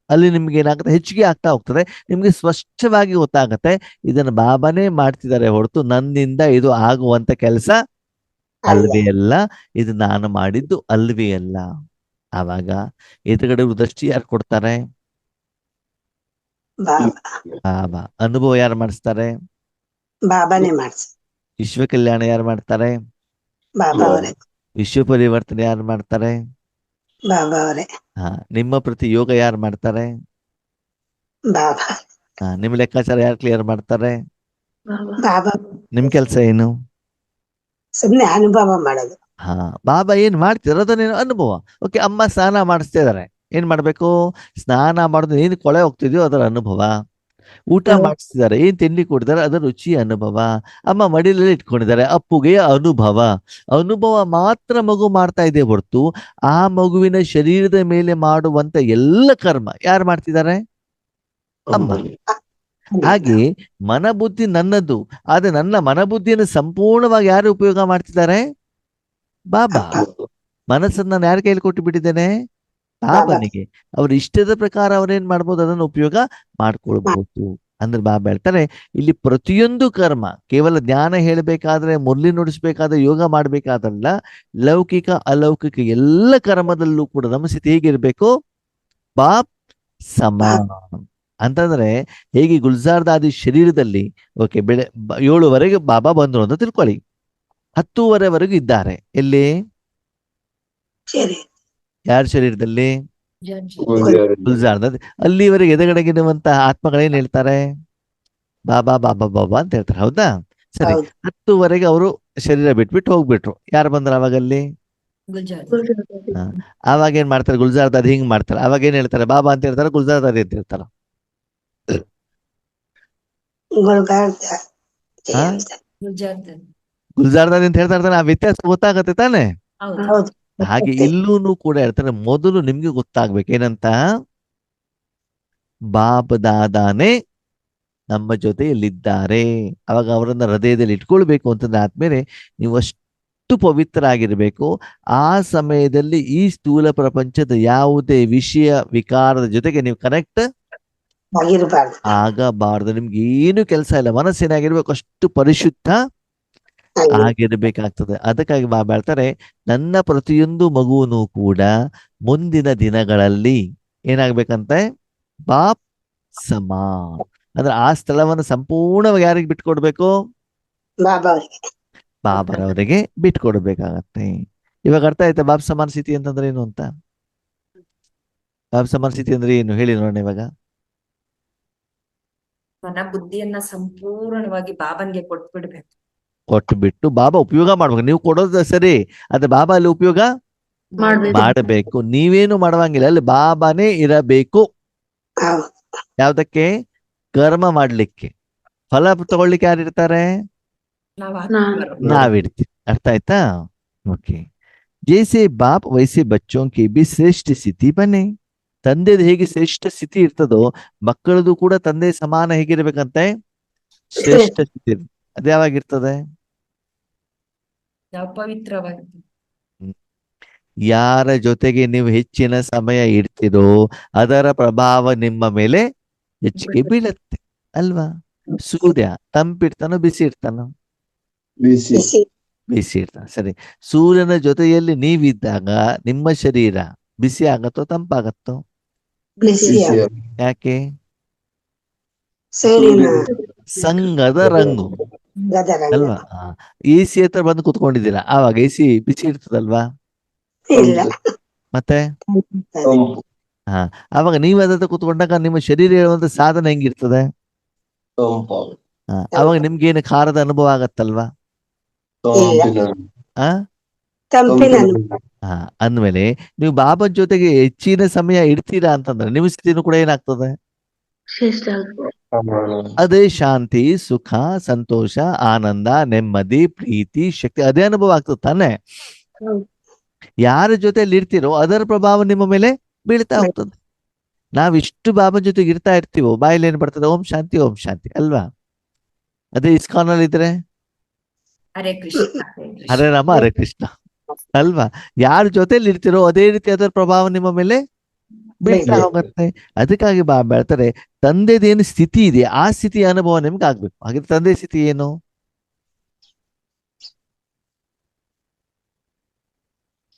ಅಲ್ಲಿ ನಿಮ್ಗೆ ಏನಾಗುತ್ತೆ, ಹೆಚ್ಚಿಗೆ ಆಗ್ತಾ ಹೋಗ್ತದೆ. ನಿಮ್ಗೆ ಸ್ಪಷ್ಟವಾಗಿ ಗೊತ್ತಾಗತ್ತೆ ಇದನ್ನ ಬಾಬಾನೇ ಮಾಡ್ತಿದ್ದಾರೆ ಹೊರತು ನನ್ನಿಂದ ಇದು ಆಗುವಂತ ಕೆಲಸ ಅಲ್ವೇ ಅಲ್ಲ, ಇದು ನಾನು ಮಾಡಿದ್ದು ಅಲ್ವೇ ಅಲ್ಲ. ಆವಾಗ ಎದುರುಗಡೆ ದೃಷ್ಟಿ ಯಾರು ಕೊಡ್ತಾರೆ? ಬಾಬಾ. ಬಾಬಾ. ಅನುಭವ ಯಾರು ಮಾಡಿಸ್ತಾರೆ? ಬಾಬಾನೇ ಮಾಡ್ಸ. ವಿಶ್ವ ಕಲ್ಯಾಣ ಯಾರು ಮಾಡ್ತಾರೆ? ಬಾಬಾ ಅವರೇ. ವಿಶ್ವ ಪರಿವರ್ತನೆ ಯಾರು ಮಾಡ್ತಾರೆ? ಬಾಬಾ ಅವರೇ. ನಿಮ್ಮ ಪ್ರತಿ ಯೋಗ ಯಾರು ಮಾಡ್ತಾರೆ? ಬಾಬಾ. ನಿಮ್ಮ ಲೆಕ್ಕಾಚಾರ ಯಾರು ಕ್ಲಿಯರ್ ಮಾಡ್ತಾರೆ? ಬಾಬಾ. ನಿಮ್ ಕೆಲಸ ಏನು? ಸುಮ್ನೆ ಅನುಭವ ಮಾಡೋದು. ಬಾಬಾ ಏನ್ ಮಾಡ್ತಿದಾರೆ ಅದನ್ನೇನು ಅನುಭವ. ಓಕೆ, ಅಮ್ಮ ಸ್ನಾನ ಮಾಡಿಸ್ತಾ ಇದಾರೆ, ಏನ್ ಮಾಡ್ಬೇಕು? ಸ್ನಾನ ಮಾಡೋದು ಏನ್ ಕೊಳೆ ಹೋಗ್ತಿದ್ಯೋ ಅದರ ಅನುಭವ. ಊಟ ಮಾಡಿಸ್ತಿದ್ದಾರೆ, ಏನ್ ತಿಂಡಿ ಕೊಟ್ಟಿದ್ದಾರೆ ಅದರ ರುಚಿ ಅನುಭವ. ಅಮ್ಮ ಮಡಿಲಲ್ಲಿ ಇಟ್ಕೊಂಡಿದ್ದಾರೆ, ಅಪ್ಪುಗೆ ಅನುಭವ. ಅನುಭವ ಮಾತ್ರ ಮಗು ಮಾಡ್ತಾ ಇದೆ ಹೊರತು ಆ ಮಗುವಿನ ಶರೀರದ ಮೇಲೆ ಮಾಡುವಂತ ಎಲ್ಲ ಕರ್ಮ ಯಾರು ಮಾಡ್ತಿದ್ದಾರೆ? ಅಮ್ಮ. ಹಾಗೆ ಮನಬುದ್ಧಿ ನನ್ನದು, ಆದ್ರೆ ನನ್ನ ಮನಬುದ್ಧಿಯನ್ನು ಸಂಪೂರ್ಣವಾಗಿ ಯಾರು ಉಪಯೋಗ ಮಾಡ್ತಿದ್ದಾರೆ? ಬಾಬಾ. ಮನಸ್ಸನ್ನು ನಾನು ಯಾರ ಕೈಯಲ್ಲಿ ಕೊಟ್ಟು ಬಿಟ್ಟಿದ್ದೇನೆ? ಬಾಬನಿಗೆ. ಅವ್ರ ಇಷ್ಟದ ಪ್ರಕಾರ ಅವ್ರೇನ್ ಮಾಡ್ಬೋದು, ಅದನ್ನು ಉಪಯೋಗ ಮಾಡ್ಕೊಳ್ಬಹುದು. ಅಂದ್ರೆ ಬಾಬಾ ಹೇಳ್ತಾರೆ ಇಲ್ಲಿ ಪ್ರತಿಯೊಂದು ಕರ್ಮ ಕೇವಲ ಜ್ಞಾನ ಹೇಳ್ಬೇಕಾದ್ರೆ, ಮುರಳಿ ನುಡಿಸ್ಬೇಕಾದ್ರೆ, ಯೋಗ ಮಾಡ್ಬೇಕಾದ್ರಲ್ಲ, ಲೌಕಿಕ ಅಲೌಕಿಕ ಎಲ್ಲ ಕರ್ಮದಲ್ಲೂ ಕೂಡ ನಮ್ಮ ಸ್ಥಿತಿ ಹೇಗಿರ್ಬೇಕು? ಬಾಪ್ ಸಮಾನ. ಅಂತಂದ್ರೆ ಹೇಗೆ ಗುಲ್ಜಾರ್ ದಾದಿ ಶರೀರದಲ್ಲಿ ಓಕೆ 7ವರೆಗೆ ಬಾಬಾ ಬಂದ್ರು ಅಂತ ತಿಳ್ಕೊಳ್ಳಿ, 10ವರೆವರೆಗೂ ಇದ್ದಾರೆ. ಎಲ್ಲಿ? ಯಾರ ಶರೀರದಲ್ಲಿ? ಗುಲ್ಜಾರ್ ದಾದಿ. ಅಲ್ಲಿವರೆಗೆ ಎದೆಗಡೆಗಿರುವಂತಹ ಆತ್ಮಗಳೇನ್ ಹೇಳ್ತಾರೆ? ಬಾಬಾ ಬಾಬಾ ಬಾಬಾ ಅಂತ ಹೇಳ್ತಾರೆ, ಹೌದಾ? ಸರಿ, 10ವರೆಗೆ ಅವರು ಶರೀರ ಬಿಟ್ಬಿಟ್ಟು ಹೋಗ್ಬಿಟ್ರು. ಯಾರು ಬಂದ್ರ ಅವಾಗಲ್ಲಿ? ಅವಾಗ ಏನ್ ಮಾಡ್ತಾರೆ? ಗುಲ್ಜಾರ್ ದಾದಿ ಹಿಂಗ್ ಮಾಡ್ತಾರೆ. ಅವಾಗ ಏನ್ ಹೇಳ್ತಾರೆ? ಬಾಬಾ ಅಂತ ಹೇಳ್ತಾರೆ, ಗುಲ್ಜಾರ್ ದಾದಿ ಅಂತ ಹೇಳ್ತಾರ? ಗುಲ್ಜಾರ್ ದಾದಿ ಅಂತ ಹೇಳ್ತಾ ಇರ್ತಾನೆ. ಆ ವ್ಯತ್ಯಾಸ ಗೊತ್ತಾಗತ್ತೆ ತಾನೆ? ಹಾಗೆ ಇಲ್ಲೂ ಕೂಡ ಹೇಳ್ತಾರೆ, ಮೊದಲು ನಿಮ್ಗೆ ಗೊತ್ತಾಗ್ಬೇಕು ಏನಂತ, ಬಾಬ್ ದಾದಾನೇ ನಮ್ಮ ಜೊತೆಯಲ್ಲಿದ್ದಾರೆ. ಅವಾಗ ಅವರನ್ನ ಹೃದಯದಲ್ಲಿ ಇಟ್ಕೊಳ್ಬೇಕು ಅಂತಂದ್ರೆ ಆದ್ಮೇಲೆ ನೀವು ಅಷ್ಟು ಪವಿತ್ರ ಆಗಿರ್ಬೇಕು. ಆ ಸಮಯದಲ್ಲಿ ಈ ಸ್ಥೂಲ ಪ್ರಪಂಚದ ಯಾವುದೇ ವಿಷಯ ವಿಕಾರದ ಜೊತೆಗೆ ನೀವು ಕನೆಕ್ಟ್ ಆಗಬಾರ್ದು. ನಿಮ್ಗೆ ಏನು ಕೆಲಸ ಇಲ್ಲ, ಮನಸ್ಸೇನಾಗಿರ್ಬೇಕು, ಅಷ್ಟು ಪರಿಶುದ್ಧ ಆಗಿರ್ಬೇಕಾಗ್ತದೆ. ಅದಕ್ಕಾಗಿ ಬಾಬಾ ಹೇಳ್ತಾರೆ, ನನ್ನ ಪ್ರತಿಯೊಂದು ಮಗುವನು ಕೂಡ ಮುಂದಿನ ದಿನಗಳಲ್ಲಿ ಏನಾಗ್ಬೇಕಂತೆ? ಬಾಪ್ ಸಮಾ. ಅಂದ್ರೆ ಆ ಸ್ಥಳವನ್ನು ಸಂಪೂರ್ಣವಾಗಿ ಯಾರಿಗೆ ಬಿಟ್ಕೊಡ್ಬೇಕು? ಬಾಬರವರಿಗೆ ಬಿಟ್ಕೊಡ್ಬೇಕಾಗತ್ತೆ. ಇವಾಗ ಅರ್ಥ ಆಯ್ತಾ ಬಾಬ್ ಸಮಾನ ಸ್ಥಿತಿ ಅಂತಂದ್ರೆ ಏನು ಅಂತ? ಬಾಬ್ ಸಮಾನ ಸ್ಥಿತಿ ಅಂದ್ರೆ ಏನು ಹೇಳಿ ನೋಡೋಣ ಇವಾಗ. ಮನ ಬುದ್ಧಿಯನ್ನ ಸಂಪೂರ್ಣವಾಗಿ ಬಾಬನ್ಗೆ ಕೊಟ್ಬಿಡ್ಬೇಕು. ಕೊಟ್ಟು ಬಿಟ್ಟು ಬಾಬಾ ಉಪಯೋಗ ಮಾಡ್ಬೇಕು. ನೀವು ಕೊಡೋದು ಸರಿ, ಅದೇ ಬಾಬಾ ಅಲ್ಲಿ ಉಪಯೋಗ ಮಾಡಬೇಕು. ನೀವೇನು ಮಾಡುವಂಗಿಲ್ಲ, ಅಲ್ಲಿ ಬಾಬಾನೇ ಇರಬೇಕು. ಯಾವ್ದಕ್ಕೆ? ಕರ್ಮ ಮಾಡ್ಲಿಕ್ಕೆ. ಫಲ ತಗೊಳ್ಳಿಕ್ಕೆ ಯಾರಿರ್ತಾರೆ? ನಾವಿರ್ತೀವಿ. ಅರ್ಥ ಆಯ್ತಾ? ಓಕೆ. ಜೈಸೆ ಬಾಪ್ ವೈಸೆ ಬಚ್ಚೋಂ ಕಿ ಬಿ ಶ್ರೇಷ್ಠ ಸ್ಥಿತಿ ಬನ್ನಿ. ತಂದೆದು ಹೇಗೆ ಶ್ರೇಷ್ಠ ಸ್ಥಿತಿ ಇರ್ತದೋ ಮಕ್ಕಳದು ಕೂಡ ತಂದೆ ಸಮಾನ ಹೇಗಿರ್ಬೇಕಂತೆ? ಶ್ರೇಷ್ಠ ಸ್ಥಿತಿ. ಅದು ಯಾವಾಗಿರ್ತದೆ? ಪವಿತ್ರವಾಗಿ. ಯಾರ ಜೊತೆಗೆ ನೀವು ಹೆಚ್ಚಿನ ಸಮಯ ಇಡ್ತೀರೋ ಅದರ ಪ್ರಭಾವ ನಿಮ್ಮ ಮೇಲೆ ಹೆಚ್ಚಿಗೆ ಬೀಳತ್ತೆ ಅಲ್ವಾ? ಸೂರ್ಯ ತಂಪಿಡ್ತಾನೋ ಬಿಸಿ ಇರ್ತಾನೋ? ಬಿಸಿ ಬಿಸಿ ಬಿಸಿ ಇರ್ತಾನೆ. ಸರಿ, ಸೂರ್ಯನ ಜೊತೆಯಲ್ಲಿ ನೀವಿದ್ದಾಗ ನಿಮ್ಮ ಶರೀರ ಬಿಸಿ ಆಗತ್ತೋ ತಂಪಾಗತ್ತೋ? ಬಿಸಿ ಬಿಸಿ ಯಾಕೆ? ಸೂರ್ಯನ ಸಂಗದ ರಂಗು ಗದರಂಗ ಅಲ್ವಾ? AC ಹತ್ರ ಬಂದು ಕುತ್ಕೊಂಡಿದ್ದೀರಾ, ಆವಾಗ AC ಬಿಸಿ ಇರ್ತದಲ್ವಾ? ಇಲ್ಲ ಮತ್ತೆ ತಂಪು ಹಾ, ಆವಾಗ ನೀವು ಅದ್ರ ಹತ್ರ ಕುತ್ಕೊಂಡಾಗ ನಿಮ್ಮ ಶರೀರ ಹೇಳುವಂತ ಸಾಧನ ಹೆಂಗಿರ್ತದೆ? ತಂಪು ಆವಾಗ ನಿಮ್ಗೇನು ಖಾರದ ಅನುಭವ ಆಗತ್ತಲ್ವಾ? ತಂಪಿನ ಆ ತಂಪಿನ ಹಾ, ಅಂದ್ಮೇಲೆ ನೀವು ಬಾಬನ್ ಜೊತೆಗೆ ಹೆಚ್ಚಿನ ಸಮಯ ಇಡ್ತೀರಾ ಅಂತಂದ್ರೆ ನಿಮ್ಮ ಸ್ಥಿತಿನೂ ಕೂಡ ಏನಾಗ್ತದೆ? ಶ್ರೇಷ್ಠ ಆಗುತ್ತೆ. ಪ್ರಮಾಣ ಅದೇ ಶಾಂತಿ, ಸುಖ, ಸಂತೋಷ, ಆನಂದ, ನೆಮ್ಮದಿ, ಪ್ರೀತಿ, ಶಕ್ತಿ ಅದೇ ಅನುಭವ ಆಗ್ತದೆ ತಾನೆ? ಹೌದು. ಯಾರ ಜೊತೆಯಲ್ಲಿ ಇರ್ತೀರೋ ಅದರ ಪ್ರಭಾವ ನಿಮ್ಮ ಮೇಲೆ ಬೀಳ್ತಾ ಹೋಗ್ತದೆ. ನಾವಿಷ್ಟು ಬಾಬನ್ ಜೊತೆಗೆ ಇರ್ತಾ ಇರ್ತೀವೋ ಬಾಯಲ್ಲಿ ಏನ್ ಬರ್ತದೆ? ಓಂ ಶಾಂತಿ ಓಂ ಶಾಂತಿ ಅಲ್ವಾ? ಅದೇ ಇಸ್ಕಾನ್ ಅಲ್ಲಿ ಇದ್ರೆ ಹರೇ ಕೃಷ್ಣ ಹರೇ ಕೃಷ್ಣ. ಹರೇ ರಾಮ ಹರೇ ಕೃಷ್ಣ ಅಲ್ವಾ? ಯಾರ ಜೊತೆಲಿ ಇರ್ತೀರೋ ಅದೇ ರೀತಿ ಅದರ ಪ್ರಭಾವ ನಿಮ್ಮ ಮೇಲೆ ಬೀಳ್ತಾ ಹೋಗುತ್ತೆ. ಅದಕ್ಕಾಗಿ ಬಾಬಾ ಹೇಳ್ತಾರೆ, ತಂದೆದೇನು ಸ್ಥಿತಿ ಇದೆ ಆ ಸ್ಥಿತಿಯ ಅನುಭವ ನಿಮ್ಗೆ ಆಗ್ಬೇಕು. ಹಾಗಿದ್ರೆ ತಂದೆ ಸ್ಥಿತಿ ಏನು?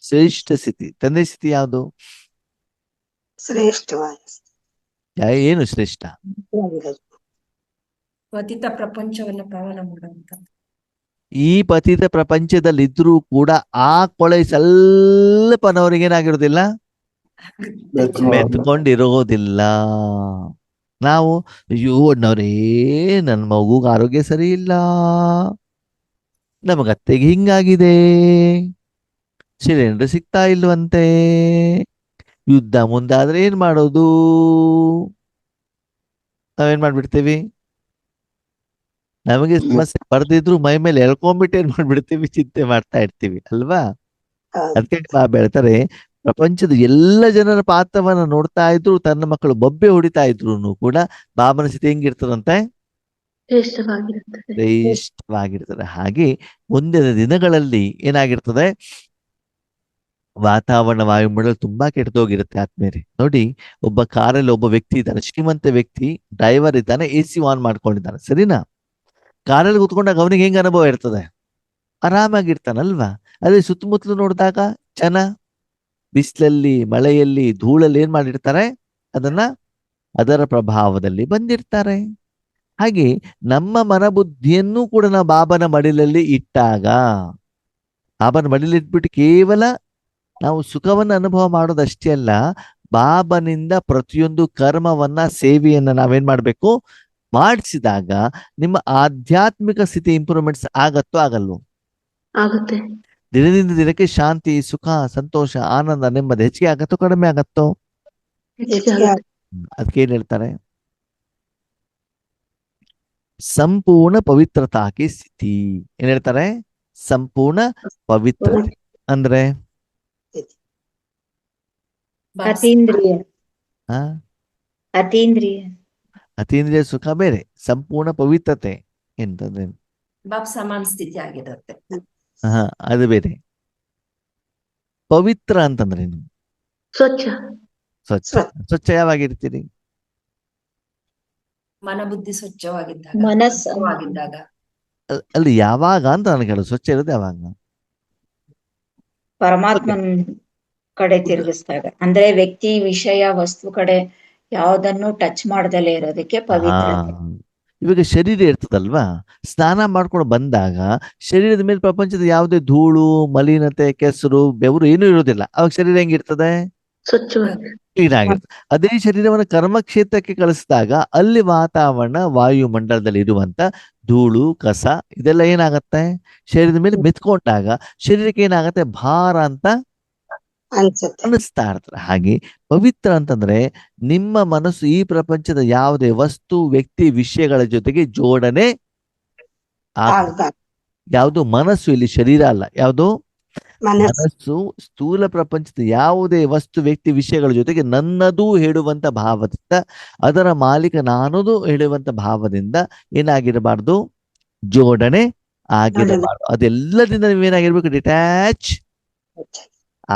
ಶ್ರೇಷ್ಠ ಸ್ಥಿತಿ. ತಂದೆ ಸ್ಥಿತಿ ಯಾವುದು? ಶ್ರೇಷ್ಠವಾದ ಏನು ಶ್ರೇಷ್ಠ? ಪತಿತ ಪ್ರಪಂಚವನ್ನ ಪಾವನ ಮಾಡುವಂತ. ಈ ಪತಿತ ಪ್ರಪಂಚದಲ್ಲಿ ಇದ್ರೂ ಕೂಡ ಆ ಕೊಳೆ ಸ್ವಲ್ಪನವರಿಗೆ ಏನಾಗಿರೋದಿಲ್ಲ, ಮೆತ್ಕೊಂಡಿರೋದಿಲ್ಲ. ನಾವು ಅಯ್ಯೋ ಅಣ್ಣವ್ರೇ ನನ್ನ ಮಗುಗೆ ಆರೋಗ್ಯ ಸರಿ ಇಲ್ಲ, ನಮಗ ಅತ್ತೆಗೆ ಹಿಂಗಾಗಿದೆ, ಸಿಲಿಂಡರ್ ಸಿಗ್ತಾ ಇಲ್ವಂತೆ, ಯುದ್ಧ ಮುಂದಾದ್ರೆ ಏನ್ ಮಾಡೋದು? ನಾವೇನ್ ಮಾಡ್ಬಿಡ್ತೀವಿ? ನಮಗೆ ಸಮಸ್ಯೆ ಬರ್ದಿದ್ರು ಮೈ ಮೇಲೆ ಎಳ್ಕೊಂಡ್ಬಿಟ್ಟು ಏನ್ ಮಾಡ್ಬಿಡ್ತೀವಿ? ಚಿಂತೆ ಮಾಡ್ತಾ ಇರ್ತೀವಿ ಅಲ್ವಾ? ಅದಕ್ಕೆ ಬಾಬಾ ಹೇಳ್ತಾರೆ, ಪ್ರಪಂಚದ ಎಲ್ಲ ಜನರ ಪಾತ್ರವನ್ನ ನೋಡ್ತಾ ಇದ್ರು, ತನ್ನ ಮಕ್ಕಳು ಬೊಬ್ಬೆ ಹೊಡಿತಾ ಇದ್ರು ಕೂಡ ಬಾಬನ ಸ್ಥಿತಿ ಹೆಂಗಿರ್ತದಂತೆ? ಶ್ರೇಷ್ಠವಾಗಿರುತ್ತದೆ. ಶ್ರೇಷ್ಠವಾಗಿರ್ತದೆ. ಹಾಗೆ ಮುಂದಿನ ದಿನಗಳಲ್ಲಿ ಏನಾಗಿರ್ತದೆ? ವಾತಾವರಣ ವಾಯುಮಂಡಲ ತುಂಬಾ ಕೆಟ್ಟದೋಗಿರುತ್ತೆ ಆದ್ಮೇಲೆ. ನೋಡಿ, ಒಬ್ಬ ಕಾರಲ್ಲಿ ಒಬ್ಬ ವ್ಯಕ್ತಿ ಇದ್ದಾನೆ, ಶ್ರೀಮಂತ ವ್ಯಕ್ತಿ, ಡ್ರೈವರ್ ಇದ್ದಾನೆ, AC ಆನ್ ಮಾಡ್ಕೊಂಡಿದ್ದಾನೆ, ಸರಿನಾ? ಕಾರಲ್ಲಿ ಕುತ್ಕೊಂಡಾಗ ಅವನಿಗೆ ಹೆಂಗ ಅನುಭವ ಇರ್ತದೆ? ಆರಾಮಾಗಿರ್ತಾನಲ್ವಾ? ಅದೇ ಸುತ್ತಮುತ್ತಲು ನೋಡಿದಾಗ ಜನ ಬಿಸಿಲಲ್ಲಿ, ಮಳೆಯಲ್ಲಿ, ಧೂಳಲ್ಲಿ ಏನ್ ಮಾಡಿರ್ತಾರೆ? ಅದನ್ನ ಅದರ ಪ್ರಭಾವದಲ್ಲಿ ಬಂದಿರ್ತಾರೆ. ಹಾಗೆ ನಮ್ಮ ಮನಬುದ್ಧಿಯನ್ನು ಕೂಡ ನಾವು ಬಾಬನ ಮಡಿಲಲ್ಲಿ ಇಟ್ಟಾಗ, ಬಾಬನ ಮಡಿಲಲ್ಲಿ ಇಟ್ಬಿಟ್ಟು ಕೇವಲ ನಾವು ಸುಖವನ್ನು ಅನುಭವ ಮಾಡೋದಷ್ಟೇ ಅಲ್ಲ, ಬಾಬನಿಂದ ಪ್ರತಿಯೊಂದು ಕರ್ಮವನ್ನ, ಸೇವೆಯನ್ನ ನಾವೇನ್ ಮಾಡ್ಬೇಕು? ಮಾಡಿಸಿದಾಗ ನಿಮ್ಮ ಆಧ್ಯಾತ್ಮಿಕ ಸ್ಥಿತಿ ಇಂಪ್ರೂವ್ಮೆಂಟ್ಸ್ ಆಗತ್ತೋ ಆಗಲ್ವೋ? ಆಗುತ್ತೆ. ದಿನದಿಂದ ದಿನಕ್ಕೆ ಶಾಂತಿ, ಸುಖ, ಸಂತೋಷ, ಆನಂದ, ನೆಮ್ಮದಿ ಹೆಚ್ಚಿಗೆ ಆಗತ್ತೋ ಕಡಿಮೆ ಆಗತ್ತೋ? ಹೆಚ್ಚಿಗೆ ಆಗುತ್ತೆ. ಅದಕ್ಕೆ ಏನ್ ಹೇಳ್ತಾರೆ? ಸಂಪೂರ್ಣ ಪವಿತ್ರತಾಕಿ ಸ್ಥಿತಿ. ಏನ್ ಹೇಳ್ತಾರೆ? ಸಂಪೂರ್ಣ ಪವಿತ್ರತೆ ಅಂದ್ರೆ ಅತೀಂದ್ರಿಯ ಆ ಅತೀಂದ್ರಿಯ ಅತೀಂದ್ರಿಯ ಸುಖ ಬೇರೆ, ಸಂಪೂರ್ಣ ಪವಿತ್ರತೆ ಎಂತಂದ್ರೆ ಬಾಬ್ ಸಮಾನ ಸ್ಥಿತಿ ಆಗಿರುತ್ತೆ. ಅದು ಬೇರೆ. ಪವಿತ್ರ ಅಂತಂದ್ರೆ ಏನು? ಸ್ವಚ್ಛ. ಸ್ವಚ್ಛ. ಸ್ವಚ್ಛ ಯಾವಾಗಿರ್ತೀರಿ? ಮನಬುದ್ಧಿ ಸ್ವಚ್ಛವಾಗಿದ್ದಾಗ, ಮನಸ್ಸು ಸ್ವಚ್ಛವಾಗಿದ್ದಾಗ. ಅಲ್ಲಿ ಯಾವಾಗ ಅಂತ ನನಗೆ ಹೇಳು, ಸ್ವಚ್ಛ ಇರೋದು ಯಾವಾಗ? ಪರಮಾತ್ಮನ್ ಕಡೆ ತಿರುಗಿಸಿದಾಗ, ಅಂದ್ರೆ ವ್ಯಕ್ತಿ, ವಿಷಯ, ವಸ್ತು ಕಡೆ ಯಾವುದನ್ನು ಟಚ್ ಮಾಡ್ದಲೇ ಇರೋದಕ್ಕೆ ಪವಿತ್ರತೆ. ಇವಾಗ ಶರೀರ ಇರ್ತದಲ್ವಾ, ಸ್ನಾನ ಮಾಡ್ಕೊಂಡು ಬಂದಾಗ ಶರೀರದ ಮೇಲೆ ಪ್ರಪಂಚದ ಯಾವುದೇ ಧೂಳು, ಮಲಿನತೆ, ಕೆಸರು, ಬೆವರು ಏನೂ ಇರೋದಿಲ್ಲ. ಅವಾಗ ಶರೀರ ಹೆಂಗಿರ್ತದೆ? ಸ್ವಚ್ಛವಾಗಿ. ಕ್ಲೀನ್ ಆಗಿರ್ತದೆ. ಅದೇ ಶರೀರವನ್ನು ಕರ್ಮಕ್ಷೇತ್ರಕ್ಕೆ ಕಳಿಸಿದಾಗ ಅಲ್ಲಿ ವಾತಾವರಣ, ವಾಯುಮಂಡಲದಲ್ಲಿ ಇರುವಂತ ಧೂಳು, ಕಸ ಇದೆಲ್ಲ ಏನಾಗತ್ತೆ? ಶರೀರದ ಮೇಲೆ ಮೆತ್ಕೊಂಡಾಗ ಶರೀರಕ್ಕೆ ಏನಾಗತ್ತೆ? ಭಾರ ಅಂತ ಅನ್ಸುತ್ತೆ. ಅನಿಸ್ತಾ ಇರ್ತಾರೆ. ಹಾಗೆ ಪವಿತ್ರ ಅಂತಂದ್ರೆ ನಿಮ್ಮ ಮನಸ್ಸು ಈ ಪ್ರಪಂಚದ ಯಾವುದೇ ವಸ್ತು, ವ್ಯಕ್ತಿ, ವಿಷಯಗಳ ಜೊತೆಗೆ ಜೋಡಣೆ ಆಗ್ಬಾರ್ದು. ಯಾವುದು? ಮನಸ್ಸು, ಇಲ್ಲಿ ಶರೀರ ಅಲ್ಲ. ಯಾವುದು? ಮನಸ್ಸು ಮನಸ್ಸು ಸ್ಥೂಲ ಪ್ರಪಂಚದ ಯಾವುದೇ ವಸ್ತು, ವ್ಯಕ್ತಿ, ವಿಷಯಗಳ ಜೊತೆಗೆ ನನ್ನದು ಹೇಳುವಂತ ಭಾವದಿಂದ, ಅದರ ಮಾಲೀಕ ನಾನದು ಹೇಳುವಂತ ಭಾವದಿಂದ ಏನಾಗಿರಬಾರ್ದು? ಜೋಡಣೆ ಆಗಿರಬಾರ್ದು. ಅದೆಲ್ಲದಿಂದ ನೀವೇನಾಗಿರ್ಬೇಕು? ಡಿಟ್ಯಾಚ್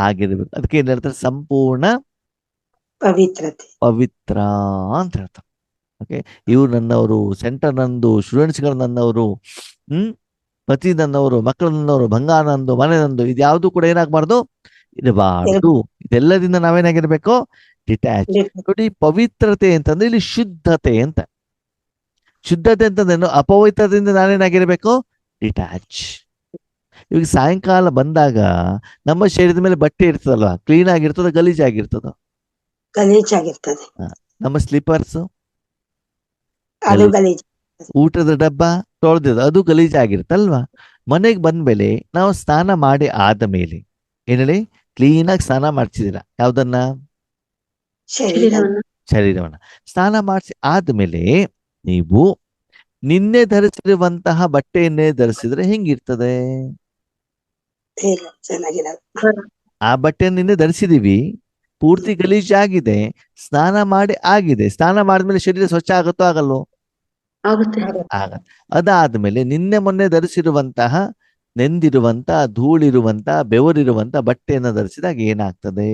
ಆಗಿರ್ಬೇಕು. ಅದಕ್ಕೆ ಏನ್ ಹೇಳ್ತಾರೆ? ಸಂಪೂರ್ಣ ಪವಿತ್ರತೆ. ಪವಿತ್ರ ಅಂತ ಹೇಳ್ತಾರೆ. ಓಕೆ, ಇವ್ರು ನನ್ನವರು, ಸೆಂಟರ್ ನಂದು, ಸ್ಟೂಡೆಂಟ್ಸ್ಗಳು ನನ್ನವರು, ಪತಿ ನನ್ನವರು, ಮಕ್ಕಳು ನನ್ನವರು, ಬಂಗಾರ ನಂದು, ಮನೆ ನಂದು, ಇದ್ಯಾವುದು ಕೂಡ ಏನಾಗಬಾರ್ದು, ಇರಬಾರ್ದು. ಇದೆಲ್ಲದಿಂದ ನಾವೇನಾಗಿರ್ಬೇಕು, ಡಿಟ್ಯಾಚ್. ನೋಡಿ, ಪವಿತ್ರತೆ ಅಂತಂದ್ರೆ ಇಲ್ಲಿ ಶುದ್ಧತೆ ಅಂತ. ಶುದ್ಧತೆ ಅಂತಂದ್ರೆ ಅಪವಿತ್ರತೆಯಿಂದ ನಾನೇನಾಗಿರ್ಬೇಕು, ಡಿಟ್ಯಾಚ್. ಇವಾಗ ಸಾಯಂಕಾಲ ಬಂದಾಗ ನಮ್ಮ ಶರೀರದ ಮೇಲೆ ಬಟ್ಟೆ ಇರ್ತದಲ್ವಾ, ಕ್ಲೀನ್ ಆಗಿರ್ತದ, ಗಲೀಜಾಗಿರ್ತದ? ಗಲೀಜಾಗಿರ್ತದೆ. ನಮ್ಮ ಸ್ಲೀಪರ್ಸ್, ಅದು ಗಲೀಜ್. ಊಟದ ಡಬ್ಬ ತೊಳೆದಿದ್ದು ಅದು ಗಲೀಜಾಗಿರುತ್ತಲ್ವಾ? ಮನೆಗೆ ಬಂದ್ಮೇಲೆ ನಾವು ಸ್ನಾನ ಮಾಡಿ ಆದ ಮೇಲೆ ಏನ್ ಹೇಳಿ, ಕ್ಲೀನಾಗಿ ಸ್ನಾನ ಮಾಡಿಸಿದಿರ ಯಾವ್ದನ್ನ, ಶರೀರವನ್ನ ಸ್ನಾನ ಮಾಡಿಸಿ ಆದ್ಮೇಲೆ ನೀವು ನಿನ್ನೆ ಧರಿಸಿರುವಂತಹ ಬಟ್ಟೆಯನ್ನೇ ಧರಿಸಿದ್ರೆ ಹೆಂಗಿರ್ತದೆ? ಆ ಬಟ್ಟೆಯನ್ನು ನಿನ್ನೆ ಧರಿಸಿದೀವಿ, ಪೂರ್ತಿ ಗಲೀಜಾಗಿದೆ, ಸ್ನಾನ ಮಾಡಿ ಆಗಿದೆ. ಸ್ನಾನ ಮಾಡಿದ್ಮೇಲೆ ಶರೀರ ಸ್ವಚ್ಛ ಆಗುತ್ತೋ ಆಗಲ್ವೋ? ಆಗುತ್ತೆ. ಆಗತ್ತೆ. ಅದಾದ್ಮೇಲೆ ನಿನ್ನೆ ಮೊನ್ನೆ ಧರಿಸಿರುವಂತಹ ನೆಂದಿರುವಂತಹ ಧೂಳಿರುವಂತಹ ಬೆವರಿರುವಂತಹ ಬಟ್ಟೆಯನ್ನ ಧರಿಸಿದಾಗ ಏನಾಗ್ತದೆ?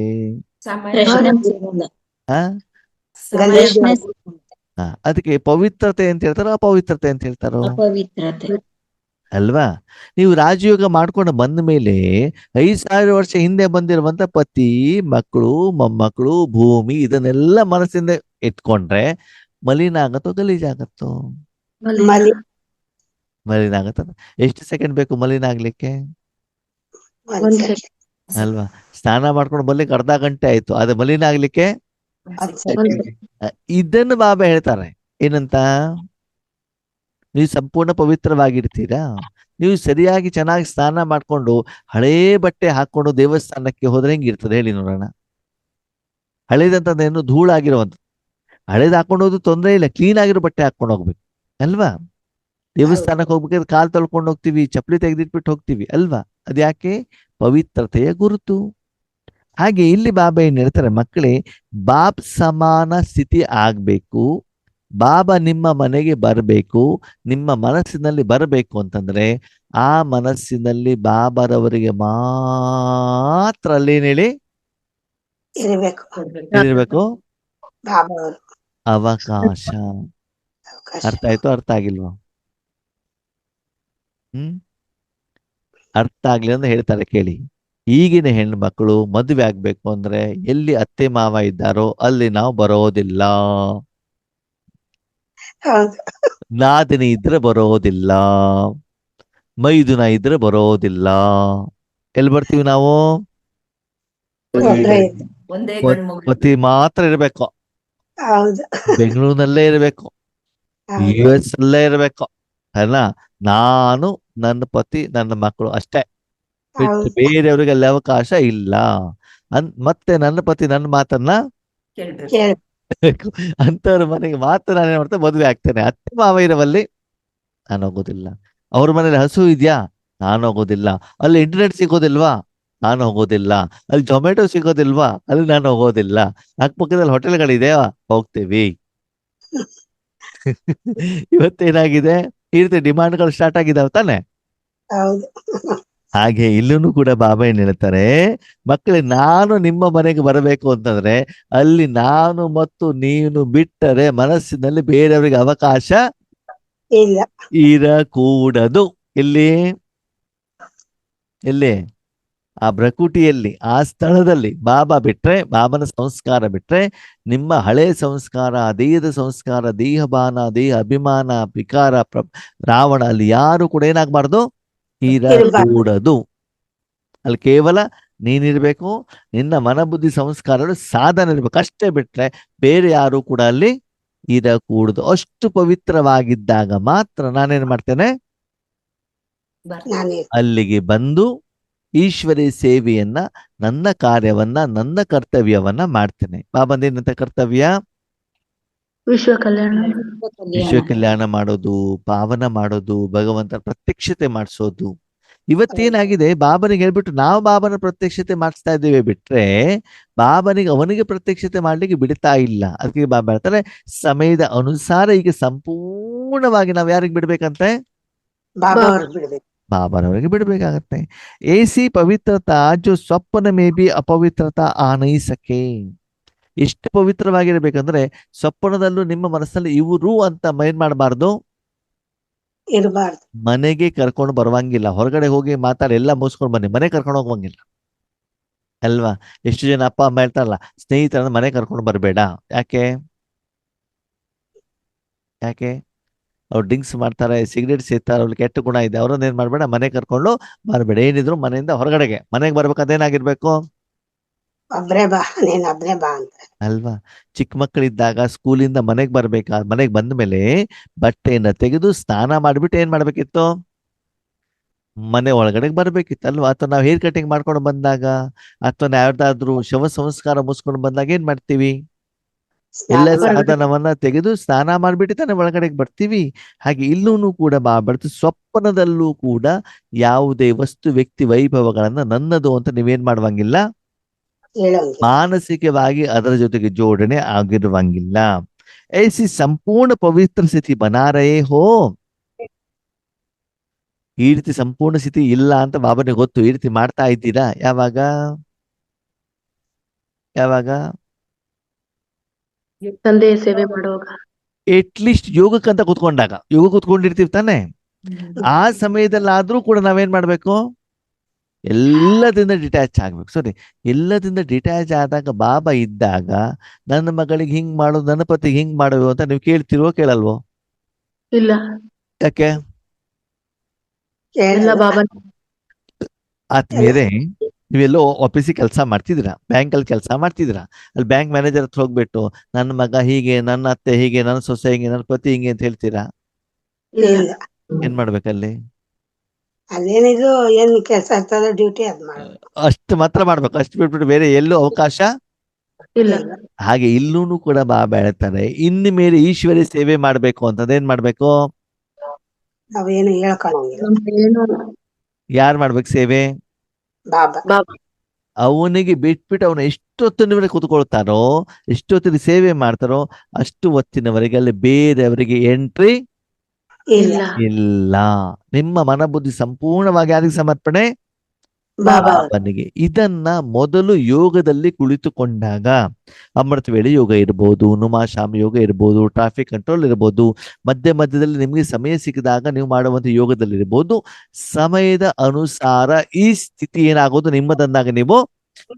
ಅದಕ್ಕೆ ಪವಿತ್ರತೆ ಅಂತ ಹೇಳ್ತಾರೋ ಅಪವಿತ್ರತೆ ಅಂತ ಹೇಳ್ತಾರೋ? ಅಲ್ವಾ? ನೀವು ರಾಜಯೋಗ ಮಾಡ್ಕೊಂಡು ಬಂದ ಮೇಲೆ 5,000 ವರ್ಷ ಹಿಂದೆ ಬಂದಿರುವಂತ ಪತಿ, ಮಕ್ಕಳು, ಮೊಮ್ಮಕ್ಕಳು, ಭೂಮಿ ಇದನ್ನೆಲ್ಲ ಮನಸ್ಸಿಂದ ಇಟ್ಕೊಂಡ್ರೆ ಮಲಿನ ಆಗತ್ತೋ ಗಲೀಜಾಗತ್ತೋ? ಮಲಿನ ಆಗತ್ತ. ಎಷ್ಟು ಸೆಕೆಂಡ್ ಬೇಕು ಮಲಿನ ಆಗ್ಲಿಕ್ಕೆ? ಅಲ್ವಾ? ಸ್ನಾನ ಮಾಡ್ಕೊಂಡು ಬರ್ಲಿಕ್ಕೆ ಅರ್ಧ ಗಂಟೆ ಆಯ್ತು, ಅದೇ ಮಲಿನ ಆಗ್ಲಿಕ್ಕೆ ಇದನ್ನು ಬಾಬಾ ಹೇಳ್ತಾರೆ ಏನಂತ, ನೀವು ಸಂಪೂರ್ಣ ಪವಿತ್ರವಾಗಿರ್ತೀರಾ, ನೀವು ಸರಿಯಾಗಿ ಚೆನ್ನಾಗಿ ಸ್ನಾನ ಮಾಡ್ಕೊಂಡು ಹಳೇ ಬಟ್ಟೆ ಹಾಕೊಂಡು ದೇವಸ್ಥಾನಕ್ಕೆ ಹೋದ್ರೆ ಹೆಂಗಿರ್ತದೆ ಹೇಳಿ ನೋಡೋಣ? ಹಳೇದಂತಂದೇನು, ಧೂಳಾಗಿರುವಂತ. ಹಳೇದ್ ಹಾಕೊಂಡು ಹೋದ್ರು ತೊಂದರೆ ಇಲ್ಲ, ಕ್ಲೀನ್ ಆಗಿರೋ ಬಟ್ಟೆ ಹಾಕೊಂಡು ಹೋಗ್ಬೇಕು ಅಲ್ವಾ? ದೇವಸ್ಥಾನಕ್ಕೆ ಹೋಗ್ಬೇಕಾದ್ರೆ ಕಾಲ್ ತೊಳ್ಕೊಂಡು ಹೋಗ್ತೀವಿ, ಚಪ್ಪಲಿ ತೆಗೆದಿಟ್ಬಿಟ್ಟು ಹೋಗ್ತೀವಿ ಅಲ್ವಾ? ಅದ್ಯಾಕೆ? ಪವಿತ್ರತೆಯ ಗುರುತು. ಹಾಗೆ ಇಲ್ಲಿ ಬಾಬಾ ಏನ್ ಹೇಳ್ತಾರೆ, ಮಕ್ಕಳೇ ಬಾಬ್ ಸಮಾನ ಸ್ಥಿತಿ ಆಗ್ಬೇಕು, ಬಾಬಾ ನಿಮ್ಮ ಮನೆಗೆ ಬರಬೇಕು, ನಿಮ್ಮ ಮನಸ್ಸಿನಲ್ಲಿ ಬರಬೇಕು ಅಂತಂದ್ರೆ ಆ ಮನಸ್ಸಿನಲ್ಲಿ ಬಾಬಾರವರಿಗೆ ಮಾತ್ರ ಅಲ್ಲೇನ್ ಹೇಳಿ ಇರಬೇಕು ಅವಕಾಶ. ಅರ್ಥ ಆಯ್ತು? ಅರ್ಥ ಆಗಿಲ್ವಾ? ಅರ್ಥ ಆಗ್ಲಿ ಅಂತ ಹೇಳ್ತಾರೆ ಕೇಳಿ. ಈಗಿನ ಹೆಣ್ಣು ಮಕ್ಕಳು ಮದುವೆ ಆಗ್ಬೇಕು ಅಂದ್ರೆ ಎಲ್ಲಿ ಅತ್ತೆ ಮಾವ ಇದ್ದಾರೋ ಅಲ್ಲಿ ನಾವು ಬರೋದಿಲ್ಲ, ನಾದಿನಿ ಇದ್ರೆ ಬರೋದಿಲ್ಲ, ಮೈದುನ ಇದ್ರೆ ಬರೋದಿಲ್ಲ. ಎಲ್ಲಿ ಬರ್ತೀವಿ ನಾವು? ಪತಿ ಮಾತ್ರ ಇರ್ಬೇಕು, ಬೆಂಗಳೂರಿನಲ್ಲೇ ಇರ್ಬೇಕು, US ಅಲ್ಲೇ ಇರ್ಬೇಕು ಅಲ್ಲ. ನಾನು, ನನ್ನ ಪತಿ, ನನ್ನ ಮಕ್ಕಳು ಅಷ್ಟೇ ಬಿಟ್ಟು ಬೇರೆಯವ್ರಿಗೆ ಅಲ್ಲಿ ಅವಕಾಶ ಇಲ್ಲ. ಮತ್ತೆ ನನ್ನ ಪತಿ ನನ್ನ ಮಾತನ್ನ ಅಂತವ್ರ ಮನೆಗೆ ಮಾತ್ರ ನಾನೇನ್ ಮಾಡ್ತೇನೆ, ಮದುವೆ ಆಗ್ತೇನೆ. ಅತ್ತೆ ಮಾವ ಇರವಲ್ಲಿ ನಾನು ಹೋಗೋದಿಲ್ಲ. ಅವ್ರ ಮನೇಲಿ ಹಸು ಇದ್ಯಾ? ನಾನು ಹೋಗೋದಿಲ್ಲ. ಅಲ್ಲಿ ಇಂಟರ್ನೆಟ್ ಸಿಗೋದಿಲ್ವಾ? ನಾನು ಹೋಗೋದಿಲ್ಲ. ಅಲ್ಲಿ ಜೊಮ್ಯಾಟೊ ಸಿಗೋದಿಲ್ವಾ? ಅಲ್ಲಿ ನಾನು ಹೋಗೋದಿಲ್ಲ. ಅಕ್ಕಪಕ್ಕದಲ್ಲಿ ಹೋಟೆಲ್ಗಳಿದೆಯಾ? ಹೋಗ್ತೇವಿ. ಇವತ್ತೇನಾಗಿದೆ, ಈ ರೀತಿ ಡಿಮಾಂಡ್ಗಳು ಸ್ಟಾರ್ಟ್ ಆಗಿದಾವ ತಾನೆ? ಹಾಗೆ ಇಲ್ಲೂ ಕೂಡ ಬಾಬಾ ಏನ್ ಹೇಳ್ತಾರೆ, ಮಕ್ಕಳೇ ನಾನು ನಿಮ್ಮ ಮನೆಗೆ ಬರಬೇಕು ಅಂತಂದ್ರೆ ಅಲ್ಲಿ ನಾನು ಮತ್ತು ನೀನು ಬಿಟ್ಟರೆ ಮನಸ್ಸಿನಲ್ಲಿ ಬೇರೆಯವರಿಗೆ ಅವಕಾಶ ಇರಕೂಡದು. ಎಲ್ಲಿ? ಎಲ್ಲಿ? ಆ ಬ್ರಕುಟಿಯಲ್ಲಿ, ಆ ಸ್ಥಳದಲ್ಲಿ ಬಾಬಾ ಬಿಟ್ರೆ, ಬಾಬನ ಸಂಸ್ಕಾರ ಬಿಟ್ರೆ ನಿಮ್ಮ ಹಳೆ ಸಂಸ್ಕಾರ, ದೇಹದ ಸಂಸ್ಕಾರ, ದೇಹಬಾನ, ದೇಹ ಅಭಿಮಾನ, ವಿಕಾರ, ರಾವಣ ಅಲ್ಲಿ ಯಾರು ಕೂಡ ಏನಾಗಬಾರ್ದು, ಇರಕೂಡದು. ಅಲ್ಲಿ ಕೇವಲ ನೀನಿರ್ಬೇಕು, ನಿನ್ನ ಮನಬುದ್ಧಿ ಸಂಸ್ಕಾರಗಳು ಸಾಧನೆ ಇರ್ಬೇಕು ಅಷ್ಟೇ, ಬಿಟ್ರೆ ಬೇರೆ ಯಾರು ಕೂಡ ಅಲ್ಲಿ ಇರಕೂಡದು. ಅಷ್ಟು ಪವಿತ್ರವಾಗಿದ್ದಾಗ ಮಾತ್ರ ನಾನೇನ್ ಮಾಡ್ತೇನೆ, ಅಲ್ಲಿಗೆ ಬಂದು ಈಶ್ವರಿ ಸೇವೆಯನ್ನ, ನನ್ನ ಕಾರ್ಯವನ್ನ, ನನ್ನ ಕರ್ತವ್ಯವನ್ನ ಮಾಡ್ತೇನೆ. ಬಾಬಂದೇನಂತ ಕರ್ತವ್ಯ? ವಿಶ್ವ ಕಲ್ಯಾಣ ಮಾಡೋದು, ಪಾವನ ಮಾಡೋದು, ಭಗವಂತನ ಪ್ರತ್ಯಕ್ಷತೆ ಮಾಡಿಸೋದು. ಇವತ್ತೇನಾಗಿದೆ, ಬಾಬನಿಗೆ ಹೇಳ್ಬಿಟ್ಟು ನಾವು ಬಾಬನ ಪ್ರತ್ಯಕ್ಷತೆ ಮಾಡಿಸ್ತಾ ಇದ್ದೇವೆ ಬಿಟ್ರೆ ಬಾಬನಿಗೆ ಅವನಿಗೆ ಪ್ರತ್ಯಕ್ಷತೆ ಮಾಡ್ಲಿಕ್ಕೆ ಬಿಡ್ತಾ ಇಲ್ಲ. ಅದಕ್ಕೆ ಬಾಬಾ ಹೇಳ್ತಾರೆ, ಸಮಯದ ಅನುಸಾರ ಈಗ ಸಂಪೂರ್ಣವಾಗಿ ನಾವು ಯಾರಿಗೆ ಬಿಡ್ಬೇಕಂತೆ? ಬಾಬಾನವರಿಗೆ ಬಿಡ್ಬೇಕಾಗತ್ತೆ. ऐसी ಪವಿತ್ರತಾ ಜೋ ಸ್ವಪ್ನ ಮೇ ಬಿ ಅಪವಿತ್ರತಾ ಆ ನಹೀ ಸಕೆ. ಎಷ್ಟು ಪವಿತ್ರವಾಗಿರ್ಬೇಕಂದ್ರೆ ಸ್ವಪ್ನದಲ್ಲೂ ನಿಮ್ಮ ಮನಸ್ಸಲ್ಲಿ ಇವರು ಅಂತ ಮೈನ್ ಮಾಡಬಾರ್ದು, ಇರಬಾರ್ದು. ಮನೆಗೆ ಕರ್ಕೊಂಡು ಬರುವಂಗಿಲ್ಲ. ಹೊರಗಡೆ ಹೋಗಿ ಮಾತಾಡಿ ಎಲ್ಲ ಮುಗಿಸ್ಕೊಂಡು ಬನ್ನಿ, ಮನೆ ಕರ್ಕೊಂಡು ಹೋಗುವಂಗಿಲ್ಲ ಅಲ್ವಾ? ಎಷ್ಟು ಜನ ಅಪ್ಪ ಅಮ್ಮ ಹೇಳ್ತಾರಲ್ಲ, ಸ್ನೇಹಿತರನ್ನ ಮನೆ ಕರ್ಕೊಂಡು ಬರಬೇಡ. ಯಾಕೆ ಯಾಕೆ ಅವ್ರು ಡ್ರಿಂಕ್ಸ್ ಮಾಡ್ತಾರೆ, ಸಿಗರೇಟ್ ಸೇರ್ತಾರೆ, ಅವ್ರಿಗೆ ಕೆಟ್ಟ ಗುಣ ಇದೆ, ಅವ್ರನ್ನ ಏನ್ ಮಾಡ್ಬೇಡ, ಮನೆ ಕರ್ಕೊಂಡು ಬರಬೇಡ. ಏನಿದ್ರು ಮನೆಯಿಂದ ಹೊರಗಡೆಗೆ. ಮನೆಗೆ ಬರ್ಬೇಕಾದೇನಾಗಿರ್ಬೇಕು ಒಬ್ರೇ ಬಾ, ನೀನ್ ಒಬ್ರೇ ಬಾ ಅಂತ. ಅಲ್ವಾ? ಚಿಕ್ಕ ಮಕ್ಕಳಿದ್ದಾಗ ಸ್ಕೂಲಿಂದ ಮನೆಗೆ ಮನೆಗೆ ಬಂದ ಮೇಲೆ ಬಟ್ಟೆಯನ್ನ ತೆಗೆದು ಸ್ನಾನ ಮಾಡ್ಬಿಟ್ಟು ಏನ್ ಮಾಡ್ಬೇಕಿತ್ತು, ಮನೆ ಒಳಗಡೆಗೆ ಬರ್ಬೇಕಿತ್ತು ಅಲ್ವಾ? ಅಥವಾ ನಾವು ಹೇರ್ ಕಟಿಂಗ್ ಮಾಡ್ಕೊಂಡು ಬಂದಾಗ, ಅಥವಾ ಯಾವ್ದಾದ್ರು ಶವ ಸಂಸ್ಕಾರ ಮುಗಿಸ್ಕೊಂಡು ಬಂದಾಗ ಏನ್ ಮಾಡ್ತೀವಿ, ಎಲ್ಲ ಸ್ನಾನ ಮಾಡಿ ಸಾಧನವನ್ನ ತೆಗೆದು ಸ್ನಾನ ಮಾಡ್ಬಿಟ್ಟು ತಾನೆ ಒಳಗಡೆಗೆ ಬರ್ತೀವಿ. ಹಾಗೆ ಇಲ್ಲೂ ಕೂಡ ಬರ್ತೀವಿ. ಸ್ವಪ್ನದಲ್ಲೂ ಕೂಡ ಯಾವುದೇ ವಸ್ತು ವ್ಯಕ್ತಿ ವೈಭವಗಳನ್ನ ನನ್ನದು ಅಂತ ನೀವೇನ್ ಮಾಡುವಂಗಿಲ್ಲ, ಹೇಳೋಂಗಿಲ್ಲ. ಮಾನಸಿಕವಾಗಿ ಅದರ ಜೊತೆಗೆ ಜೋಡಣೆ ಆಗಿರುವಂಗಿಲ್ಲ. ऐसी ಸಂಪೂರ್ಣ ಪವಿತ್ರ ಸ್ಥಿತಿ ಬನಾ ರಹೇ ಹೋ. ಈ ರೀತಿ ಸಂಪೂರ್ಣ ಸ್ಥಿತಿ ಇಲ್ಲ ಅಂತ ಬಾಬನಿಗೆ ಗೊತ್ತು. ಈ ರೀತಿ ಮಾಡ್ತಾ ಇದ್ದೀರಾ? ಯಾವಾಗ ಯಾವಾಗ ತಂದೆಯ ಸೇವೆ ಮಾಡುವಾಗ. ಅಟ್ಲೀಸ್ಟ್ ಯೋಗಕ್ಕಂತ ಕುತ್ಕೊಂಡಾಗ, ಯೋಗ ಕುತ್ಕೊಂಡಿರ್ತೀವಿ ತಾನೆ, ಆ ಸಮಯದಲ್ಲಾದ್ರೂ ಕೂಡ ನಾವೇನ್ ಮಾಡ್ಬೇಕು, ಎಲ್ಲದಿಂದ ಡಿಟ್ಯಾಚ್ ಆಗ್ಬೇಕು. ಸರಿ, ಎಲ್ಲದಿಂದ ಡಿಟ್ಯಾಚ್ ಆದಾಗ ಬಾಬಾ ಇದ್ದಾಗ ನನ್ನ ಮಗಳಿಗೆ ಹಿಂಗ್ ಮಾಡೋದು, ನನ್ನ ಪತಿಗೆ ಹಿಂಗ್ ಮಾಡೋದು ಅಂತ ನೀವು ಕೇಳ್ತಿರೋ ಕೇಳಲ್ವೋ? ಇಲ್ಲ, ಯಾಕೆ? ಎಲ್ಲ ಕೇಳಲ್ಲ. ಬಾಬಾ. ಆದ್ಮೇಲೆ ನೀವೆಲ್ಲೋ ಆಫೀಸಿಗೆ ಕೆಲಸ ಮಾಡ್ತಿದ್ದೀರಾ, ಬ್ಯಾಂಕಲ್ಲಿ ಕೆಲಸ ಮಾಡ್ತಿದ್ದೀರಾ, ಅಲ್ಲಿ ಬ್ಯಾಂಕ್ ಮ್ಯಾನೇಜರ್ ಹತ್ರ ಹೋಗ್ಬಿಟ್ಟು ನನ್ನ ಮಗ ಹೀಗೆ, ನನ್ನ ಅತ್ತೆ ಹೀಗೆ, ನನ್ನ ಸೊಸೆ ಹಿಂಗೆ, ನನ್ನ ಪತಿ ಹಿಂಗೆ ಅಂತ ಹೇಳ್ತೀರಾ? ಇಲ್ಲ, ಇಲ್ಲ. ಏನ್ ಮಾಡ್ಬೇಕಲ್ಲಿ? ಅದೇನಿದು ಏನ್ ಕೆಲಸ ಇರ್ತದೆ ಡ್ಯೂಟಿ ಅದ್ ಮಾಡ್ಬೇಕು. ಅಷ್ಟು ಮಾತ್ರ ಮಾಡ್ಬೇಕು. ಅಷ್ಟು ಬಿಟ್ಬಿಟ್ಟು ಬೇರೆ ಎಲ್ಲೂ ಅವಕಾಶ ಇಲ್ಲ. ಇಲ್ಲ. ಹಾಗೆ ಇಲ್ಲೂ ಕೂಡ ಬಾಬಾ ಹೇಳ್ತಾರೆ, ಇನ್ನು ಮೇಲೆ ಈಶ್ವರಿ ಸೇವೆ ಮಾಡ್ಬೇಕು ಅಂತಂದ್ರೆ ಏನ್ ಮಾಡ್ಬೇಕು? ನಾವೇನು ಹೇಳ್ಕೊಳಂಗಿಲ್ಲ. ಏನು ಯಾರು ಮಾಡ್ಬೇಕು ಸೇವೆ? ಬಾಬಾ. ಬಾಬಾ. ಅವನಿಗೆ ಬಿಟ್ಬಿಟ್ಟು ಅವನು ಎಷ್ಟೊತ್ತಿನವರೆಗೆ ಕೂತ್ಕೊಳ್ತಾರೋ, ಎಷ್ಟೊತ್ತಿನ ಸೇವೆ ಮಾಡ್ತಾರೋ ಅಷ್ಟು ಹೊತ್ತಿನವರೆಗೆ ಅಲ್ಲಿ ಬೇರೆಯವರಿಗೆ ಎಂಟ್ರಿ ಇಲ್ಲ. ಇಲ್ಲ. ನಿಮ್ಮ ಮನಬುದ್ಧಿ ಸಂಪೂರ್ಣವಾಗಿ ಯಾರಿಗೆ ಸಮರ್ಪಣೆ? ಬಾಬಾ. ಬಾಬನಿಗೆ. ಇದನ್ನ ಮೊದಲು ಯೋಗದಲ್ಲಿ ಕುಳಿತುಕೊಂಡಾಗ, ಅಮೃತ ವೇಳೆ ಯೋಗ ಇರ್ಬೋದು, ನುಮಾಶಾಮ ಯೋಗ ಇರ್ಬೋದು, ಟ್ರಾಫಿಕ್ ಕಂಟ್ರೋಲ್ ಇರ್ಬೋದು, ಮಧ್ಯ ಮಧ್ಯದಲ್ಲಿ ನಿಮಗೆ ಸಮಯ ಸಿಕ್ಕಿದಾಗ ನೀವು ಮಾಡುವಂತ ಯೋಗದಲ್ಲಿ ಇರ್ಬೋದು, ಸಮಯದ ಅನುಸಾರ ಈ ಸ್ಥಿತಿ ಏನಾಗೋದು ನಿಮ್ಮದನ್ನಾಗ ನೀವು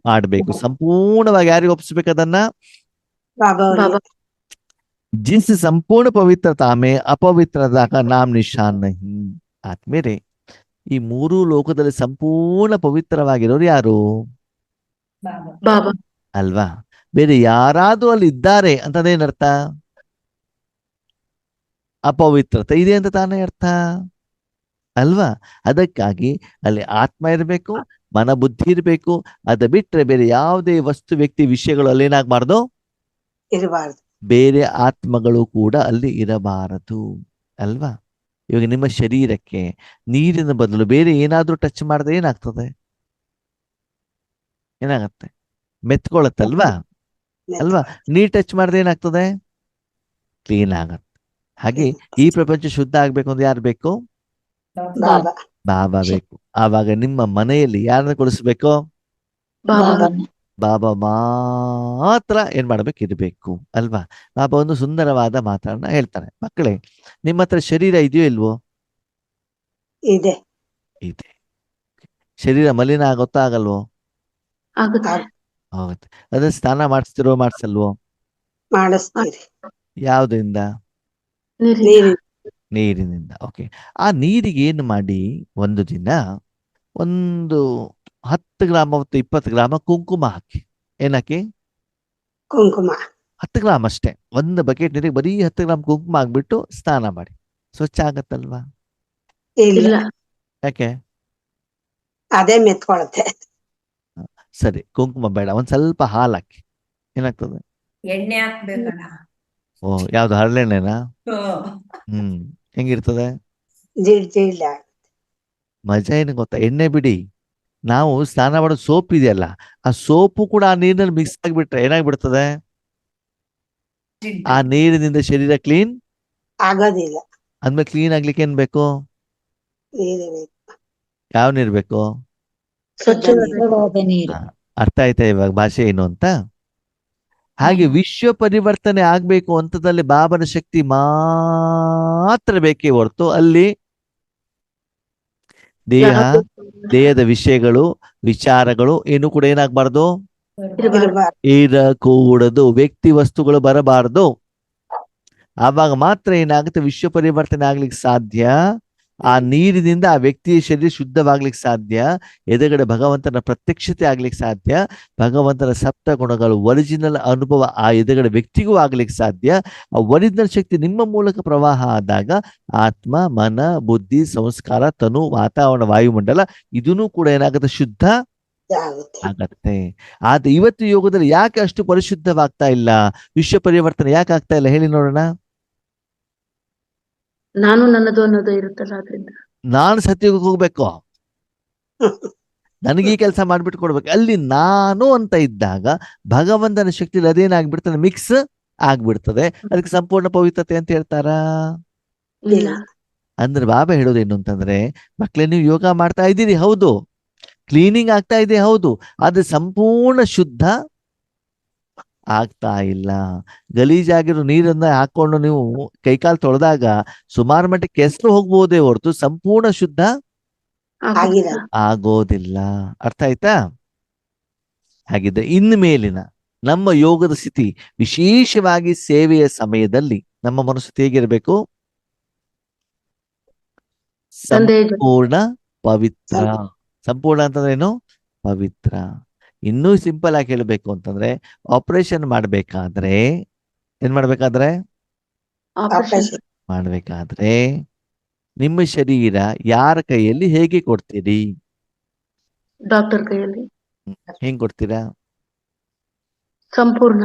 ಮಾಡ್ಬೇಕು. ಸಂಪೂರ್ಣವಾಗಿ ಯಾರಿಗೆ ಒಪ್ಪಿಸ್ಬೇಕು ಅದನ್ನ? ಬಾಬಾ ಅವ್ರಿಗೆ. जिस संपूर्ण पवित्रता में अपवित्रता का नाम निशान नहीं. ಆದ್ಮೇಲೆ ಈ ಮೂರು ಲೋಕದಲ್ಲಿ ಸಂಪೂರ್ಣ ಪವಿತ್ರವಾಗಿರೋರು ಯಾರು? ಬಾಬಾ. ಅಲ್ವಾ? ಬೇರೆ ಯಾರಾದ್ರೂ ಅಲ್ಲಿ ಇದ್ದಾರೆ ಅಂತದೇನರ್ಥ? ಅಪವಿತ್ರತೆ ಇದೆ ಅಂತ ತಾನೇ ಅರ್ಥ ಅಲ್ವಾ? ಅದಕ್ಕಾಗಿ ಅಲ್ಲಿ ಆತ್ಮ ಇರಬೇಕು, ಮನ ಬುದ್ಧಿ ಇರಬೇಕು. ಅದ ಬಿಟ್ರೆ ಬೇರೆ ಯಾವುದೇ ವಸ್ತು ವ್ಯಕ್ತಿ ವಿಷಯಗಳು ಅಲ್ಲಿ ಏನಾಗಬಾರ್ದು, ಇರಬಾರ್ದು. ಬೇರೆ ಆತ್ಮಗಳು ಕೂಡ ಅಲ್ಲಿ ಇರಬಾರದು ಅಲ್ವಾ? ಇವಾಗ ನಿಮ್ಮ ಶರೀರಕ್ಕೆ ನೀರಿನ ಬದಲು ಬೇರೆ ಏನಾದ್ರೂ ಟಚ್ ಮಾಡಿದ್ರೆ ಏನಾಗ್ತದೆ? ಏನಾಗತ್ತೆ? ಮೆತ್ಕೊಳತ್ತಲ್ವಾ ಅಲ್ವಾ? ನೀರ್ ಟಚ್ ಮಾಡಿದ್ರೆ ಏನಾಗ್ತದೆ? ಕ್ಲೀನ್ ಆಗತ್ತೆ. ಹಾಗೆ ಈ ಪ್ರಪಂಚ ಶುದ್ಧ ಆಗ್ಬೇಕು ಅಂದ್ರೆ ಯಾರು ಬೇಕು? ಬಾಬಾ. ಬಾಬಾ ಬೇಕು. ಆವಾಗ ನಿಮ್ಮ ಮನೆಯಲ್ಲಿ ಯಾರನ್ನ ಕೊಡಿಸ್ಬೇಕು? ಬಾಬಾ. ಬಾಬಾ ಮಾತ್ರ ಏನ್ ಮಾಡ್ಬೇಕಿರ್ಬೇಕು ಅಲ್ವಾ? ಬಾಬಾ ಒಂದು ಸುಂದರವಾದ ಮಾತನ್ನ ಹೇಳ್ತಾರೆ. ಮಕ್ಕಳೇ, ನಿಮ್ಮ ಹತ್ರ ಶರೀರ ಇದೆಯೋ ಇಲ್ವೋ? ಇದೆ. ಇದೆ. ಶರೀರ ಮಲಿನ ಆಗುತ್ತಾ ಆಗಲ್ವೋ? ಆಗುತ್ತೆ. ಆಗುತ್ತೆ. ಅದ್ರ ಸ್ನಾನ ಮಾಡಿಸ್ತಿರೋ ಮಾಡಿಸಲ್ವೋ? ಮಾಡಿಸ್ತೀರಿ. ಯಾವ್ದ್ರಿಂದ? ನೀರಿನ. ನೀರಿನಿಂದ. ಓಕೆ. ಆ ನೀರಿಗೆ ಏನು ಮಾಡಿ, ಒಂದು ದಿನ ಒಂದು 10 ಗ್ರಾಮ್ ಮತ್ತು 20 ಗ್ರಾಮ ಕುಂಕುಮ ಹಾಕಿ. ಏನಾಕಿ? ಕುಂಕುಮ. 10 ಗ್ರಾಮ್ ಅಷ್ಟೇ. ಒಂದು ಬಕೆಟ್ ನೀರಿಗೆ ಬರೀ 10 ಗ್ರಾಮ್ ಕುಂಕುಮ ಹಾಕ್ಬಿಟ್ಟು ಸ್ನಾನ ಮಾಡಿ. ಸ್ವಚ್ಛ ಆಗತ್ತಲ್ವಾ? ಇಲ್ಲ. ಇಲ್ಲ. ಯಾಕೆ? ಅದೇ ಮೆತ್ಕೊಳತ್ತೆ. ಸರಿ, ಕುಂಕುಮ ಬೇಡ, ಒಂದ್ ಸ್ವಲ್ಪ ಹಾಲು ಹಾಕಿ. ಏನಾಗ್ತದೆ? ಎಣ್ಣೆ ಹಾಕ್ಬೇಕಲ್ಲ. ಓ, ಯಾವ್ದು? ಹರಳೆಣ್ಣೆನಾ? ಹೆಂಗಿರ್ತದೆ? ಜಿಡ್ಜಿಡ್ಲ. ಮಜಾ ಏನು ಗೊತ್ತಾ? ಎಣ್ಣೆ ಬಿಡಿ, ನಾವು ಸ್ನಾನ ಮಾಡೋ ಸೋಪ್ ಇದೆಯಲ್ಲ, ಆ ಸೋಪು ಕೂಡ ಆ ನೀರಿನಲ್ಲಿ ಮಿಕ್ಸ್ ಆಗಿಬಿಟ್ರೆ ಏನಾಗ್ಬಿಡ್ತದೆ? ಆ ನೀರಿನಿಂದ ಶರೀರ ಕ್ಲೀನ್ ಆಗೋದಿಲ್ಲ. ಅಂದ್ಮೇಲೆ ಕ್ಲೀನ್ ಆಗ್ಲಿಕ್ಕೆ ಏನ್ ಬೇಕು? ನೀರೇ ಬೇಕು. ಯಾವ ನೀರ್ ಬೇಕು? ಸ್ವಚ್ಛವಾದ ನೀರು. ಅರ್ಥ ಆಯ್ತಾ ಇವಾಗ ಭಾಷೆ ಏನು ಅಂತ? ಹಾಗೆ ವಿಶ್ವ ಪರಿವರ್ತನೆ ಆಗ್ಬೇಕು ಅಂತದಲ್ಲಿ ಬಾಬನ ಶಕ್ತಿ ಮಾತ್ರ ಬೇಕೇ ಹೊರತು ಅಲ್ಲಿ ದೇಹ, ಯಾರು ದೇಹದ ವಿಷಯಗಳು, ವಿಚಾರಗಳು ಏನು ಕೂಡ ಏನಾಗಬಾರ್ದು, ಇರಬಾರ್ದು. ಇರಕೂಡದು. ವ್ಯಕ್ತಿ ವಸ್ತುಗಳು ಬರಬಾರದು. ಆವಾಗ ಮಾತ್ರ ಏನಾಗುತ್ತೆ, ವಿಶ್ವ ಪರಿವರ್ತನೆ ಆಗ್ಲಿಕ್ಕೆ ಸಾಧ್ಯ. ಆ ನೀರಿನಿಂದ ಆ ವ್ಯಕ್ತಿಯ ಶರೀರ ಶುದ್ಧವಾಗ್ಲಿಕ್ಕೆ ಸಾಧ್ಯ. ಎದುರುಗಡೆ ಭಗವಂತನ ಪ್ರತ್ಯಕ್ಷತೆ ಆಗ್ಲಿಕ್ಕೆ ಸಾಧ್ಯ. ಭಗವಂತನ ಸಪ್ತ ಗುಣಗಳು ಒರಿಜಿನಲ್ ಅನುಭವ ಆ ಎದುರುಗಡೆ ವ್ಯಕ್ತಿಗೂ ಆಗ್ಲಿಕ್ಕೆ ಸಾಧ್ಯ. ಆ ಒರಿಜಿನಲ್ ಶಕ್ತಿ ನಿಮ್ಮ ಮೂಲಕ ಪ್ರವಾಹ ಆದಾಗ ಆತ್ಮ, ಮನ, ಬುದ್ಧಿ, ಸಂಸ್ಕಾರ, ತನು, ವಾತಾವರಣ, ವಾಯುಮಂಡಲ ಇದನ್ನೂ ಕೂಡ ಏನಾಗುತ್ತೆ, ಶುದ್ಧ ಆಗುತ್ತೆ. ಆಗತ್ತೆ. ಆದ್ರೆ ಇವತ್ತು ಯೋಗದಲ್ಲಿ ಯಾಕೆ ಅಷ್ಟು ಪರಿಶುದ್ಧವಾಗ್ತಾ ಇಲ್ಲ, ವಿಶ್ವ ಪರಿವರ್ತನೆ ಯಾಕೆ ಆಗ್ತಾ ಇಲ್ಲ ಹೇಳಿ ನೋಡೋಣ. ನಾನು ನನ್ನದು ಅನ್ನೋದು ಇರುತ್ತಲ್ಲ ಅದ್ರಿಂದ. ನಾನು ಸತ್ಯಕ್ಕೆ ಹೋಗ್ಬೇಕು, ನನಗೆ ಈ ಕೆಲಸ ಮಾಡ್ಬಿಟ್ಟು ಕೊಡ್ಬೇಕು. ಅಲ್ಲಿ ನಾನು ಅಂತ ಇದ್ದಾಗ ಭಗವಂತನ ಶಕ್ತಿ ಅದೇನಾಗ್ಬಿಡ್ತದೆ, ಮಿಕ್ಸ್ ಆಗ್ಬಿಡ್ತದೆ. ಅದಕ್ಕೆ ಸಂಪೂರ್ಣ ಪವಿತ್ರತೆ ಅಂತ ಹೇಳ್ತಾರಾ? ಇಲ್ಲ. ಅಂದ್ರೆ ಬಾಬಾ ಹೇಳೋದೇನು ಅಂತಂದ್ರೆ, ಮಕ್ಳೇ ನೀವು ಯೋಗ ಮಾಡ್ತಾ ಇದ್ದೀರಿ, ಹೌದು, ಕ್ಲೀನಿಂಗ್ ಆಗ್ತಾ ಇದೆ, ಹೌದು, ಆದ್ರೆ ಸಂಪೂರ್ಣ ಶುದ್ಧ ಆಗ್ತಾ ಇಲ್ಲ. ಗಲೀಜಾಗಿರೋ ನೀರನ್ನ ಹಾಕೊಂಡು ನೀವು ಕೈಕಾಲು ತೊಳೆದಾಗ ಸುಮಾರು ಮಟ್ಟಿಗೆ ಕೆಸರು ಹೋಗ್ಬೋದೇ ಹೊರತು ಸಂಪೂರ್ಣ ಶುದ್ಧ ಆಗಿಲ್ಲ. ಆಗೋದಿಲ್ಲ. ಅರ್ಥ ಆಯ್ತಾ? ಹಾಗಿದ್ರೆ ಇನ್ನು ಮೇಲಿನ ನಮ್ಮ ಯೋಗದ ಸ್ಥಿತಿ, ವಿಶೇಷವಾಗಿ ಸೇವೆಯ ಸಮಯದಲ್ಲಿ ನಮ್ಮ ಮನಸ್ಥಿತಿ ಹೇಗಿರ್ಬೇಕು? ತಂದೆಯ ಜೊತೆ. ಸಂಪೂರ್ಣ ಪವಿತ್ರ. ಸಂಪೂರ್ಣ ಅಂತಂದ್ರೆ ಏನು? ಪವಿತ್ರ. ಇನ್ನೂ ಸಿಂಪಲ್ ಆಗಿ ಹೇಳ್ಬೇಕು ಅಂತಂದ್ರೆ, ಆಪರೇಷನ್ ಮಾಡ್ಬೇಕಾದ್ರೆ ಏನ್ ಮಾಡ್ಬೇಕಾದ್ರೆ ಆಪರೇಷನ್ ಮಾಡ್ಬೇಕಾದ್ರೆ ನಿಮ್ಮ ಶರೀರ ಯಾರ ಕೈಯಲ್ಲಿ ಹೇಗೆ ಕೊಡ್ತೀರಿ? ಡಾಕ್ಟರ್ ಕೈಯಲ್ಲಿ ಹೆಂಗ್ ಕೊಡ್ತೀರಾ? ಸಂಪೂರ್ಣ.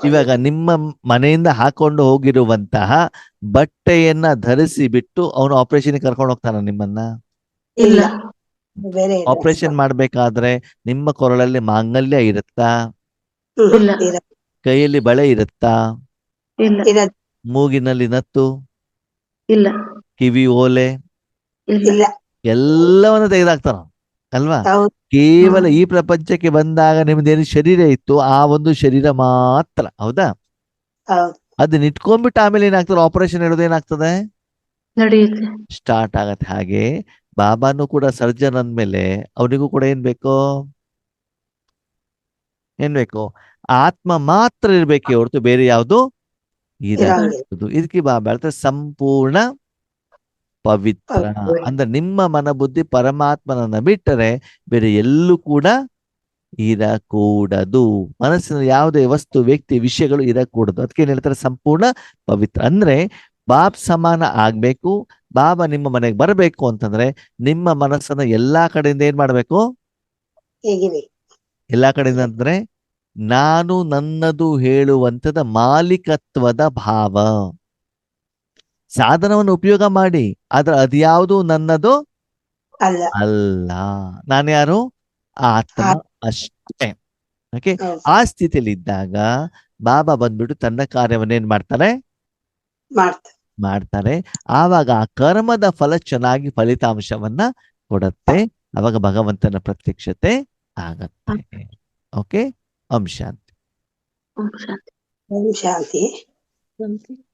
ಇವಾಗ ನಿಮ್ಮ ಮನೆಯಿಂದ ಹಾಕೊಂಡು ಹೋಗಿರುವಂತಹ ಬಟ್ಟೆಯನ್ನ ಧರಿಸಿ ಬಿಟ್ಟು ಅವನು ಆಪರೇಷನ್ ಕರ್ಕೊಂಡು ಹೋಗ್ತಾನ ನಿಮ್ಮನ್ನ? ಇಲ್ಲ. ಬೇರೆ ಇದೆ. ಆಪರೇಷನ್ ಮಾಡ್ಬೇಕಾದ್ರೆ ನಿಮ್ಮ ಕೊರಳಲ್ಲಿ ಮಾಂಗಲ್ಯ ಇರುತ್ತಾ? ಇಲ್ಲ. ಕೈಯಲ್ಲಿ ಬಳೆ ಇರುತ್ತಾ? ಇಲ್ಲ. ಇರದ್- ಮೂಗಿನಲ್ಲಿ ನತ್ತು, ಇಲ್ಲ. ಕಿವಿ ಓಲೆ ಇಲ್ಲ. ಇಲ್ಲ. ಎಲ್ಲವನ್ನ ತೆಗೆದಾಕ್ತಾನ ಅಲ್ವಾ? ಹೌದು. ಕೇವಲ ಈ ಪ್ರಪಂಚಕ್ಕೆ ಬಂದಾಗ ನಿಮ್ದೇನು ಶರೀರ ಇತ್ತು, ಆ ಒಂದು ಶರೀರ ಮಾತ್ರ, ಹೌದಾ? ಹೌದು. ಅದನ್ನ ಇಟ್ಕೊಂಡ್ಬಿಟ್ಟು ಆಮೇಲೆ ಏನಾಗ್ತದೆ, ಆಪರೇಷನ್ ಹೇಳೋದು ಏನಾಗ್ತದೆ, ನಡೆಯುತ್ತೆ. ಸ್ಟಾರ್ಟ್ ಆಗತ್ತೆ. ಹಾಗೆ ಬಾಬಾನು ಕೂಡ ಸರ್ಜನ್ ಅಂದ್ಮೇಲೆ ಅವನಿಗೂ ಕೂಡ ಏನ್ ಬೇಕು? ಏನ್ ಬೇಕು? ಆತ್ಮ ಮಾತ್ರ ಇರ್ಬೇಕೆ ಹೊರತು ಬೇರೆ ಯಾವುದು ಇರಬಹುದು. ಇದಕ್ಕೆ ಬಾಬಾ ಹೇಳ್ತಾರೆ ಸಂಪೂರ್ಣ ಪವಿತ್ರ. ಅಂದ್ರೆ ನಿಮ್ಮ ಮನ ಬುದ್ಧಿ ಪರಮಾತ್ಮನನ್ನ ಬಿಟ್ಟರೆ ಬೇರೆ ಎಲ್ಲೂ ಕೂಡ ಇರಕೂಡದು. ಮನಸ್ಸಿನ ಯಾವುದೇ ವಸ್ತು, ವ್ಯಕ್ತಿ, ವಿಷಯಗಳು ಇರಕೂಡದು. ಅದಕ್ಕೆ ಏನ್ ಹೇಳ್ತಾರೆ? ಸಂಪೂರ್ಣ ಪವಿತ್ರ. ಅಂದ್ರೆ ಬಾಬ್ ಸಮಾನ ಆಗ್ಬೇಕು. ಬಾಬಾ ನಿಮ್ಮ ಮನೆಗೆ ಬರಬೇಕು ಅಂತಂದ್ರೆ ನಿಮ್ಮ ಮನಸ್ಸನ್ನ ಎಲ್ಲಾ ಕಡೆಯಿಂದ ಏನ್ ಮಾಡ್ಬೇಕು? ಹೇಗಿದೆ? ಎಲ್ಲಾ ಕಡೆಯಿಂದ ಅಂದ್ರೆ ನಾನು ನನ್ನದು ಹೇಳುವಂತದ ಮಾಲೀಕತ್ವದ ಭಾವ. ಸಾಧನವನ್ನು ಉಪಯೋಗ ಮಾಡಿ, ಆದ್ರೆ ಅದ್ಯಾವುದು ನನ್ನದು ಅಲ್ಲ. ಅಲ್ಲ. ನಾನು ಯಾರು? ಆತ್ಮ ಅಷ್ಟೇ. ಓಕೆ, ಹೌದು. ಆ ಸ್ಥಿತಿಯಲ್ಲಿ ಇದ್ದಾಗ ಬಾಬಾ ಬಂದ್ಬಿಟ್ಟು ತನ್ನ ಕಾರ್ಯವನ್ನೇನ್ ಮಾಡ್ತಾರೆ? ಮಾಡ್ತಾರೆ. ಆವಾಗ ಆ ಕರ್ಮದ ಫಲ ಚೆನ್ನಾಗಿ ಫಲಿತಾಂಶವನ್ನ ಕೊಡತ್ತೆ. ಅವಾಗ ಭಗವಂತನ ಪ್ರತ್ಯಕ್ಷತೆ ಆಗತ್ತೆ. ಓಕೆ, ಓಂ ಶಾಂತಿ. ಓಂ ಶಾಂತಿ. ಓಂ ಶಾಂತಿ. ಶಾಂತಿ.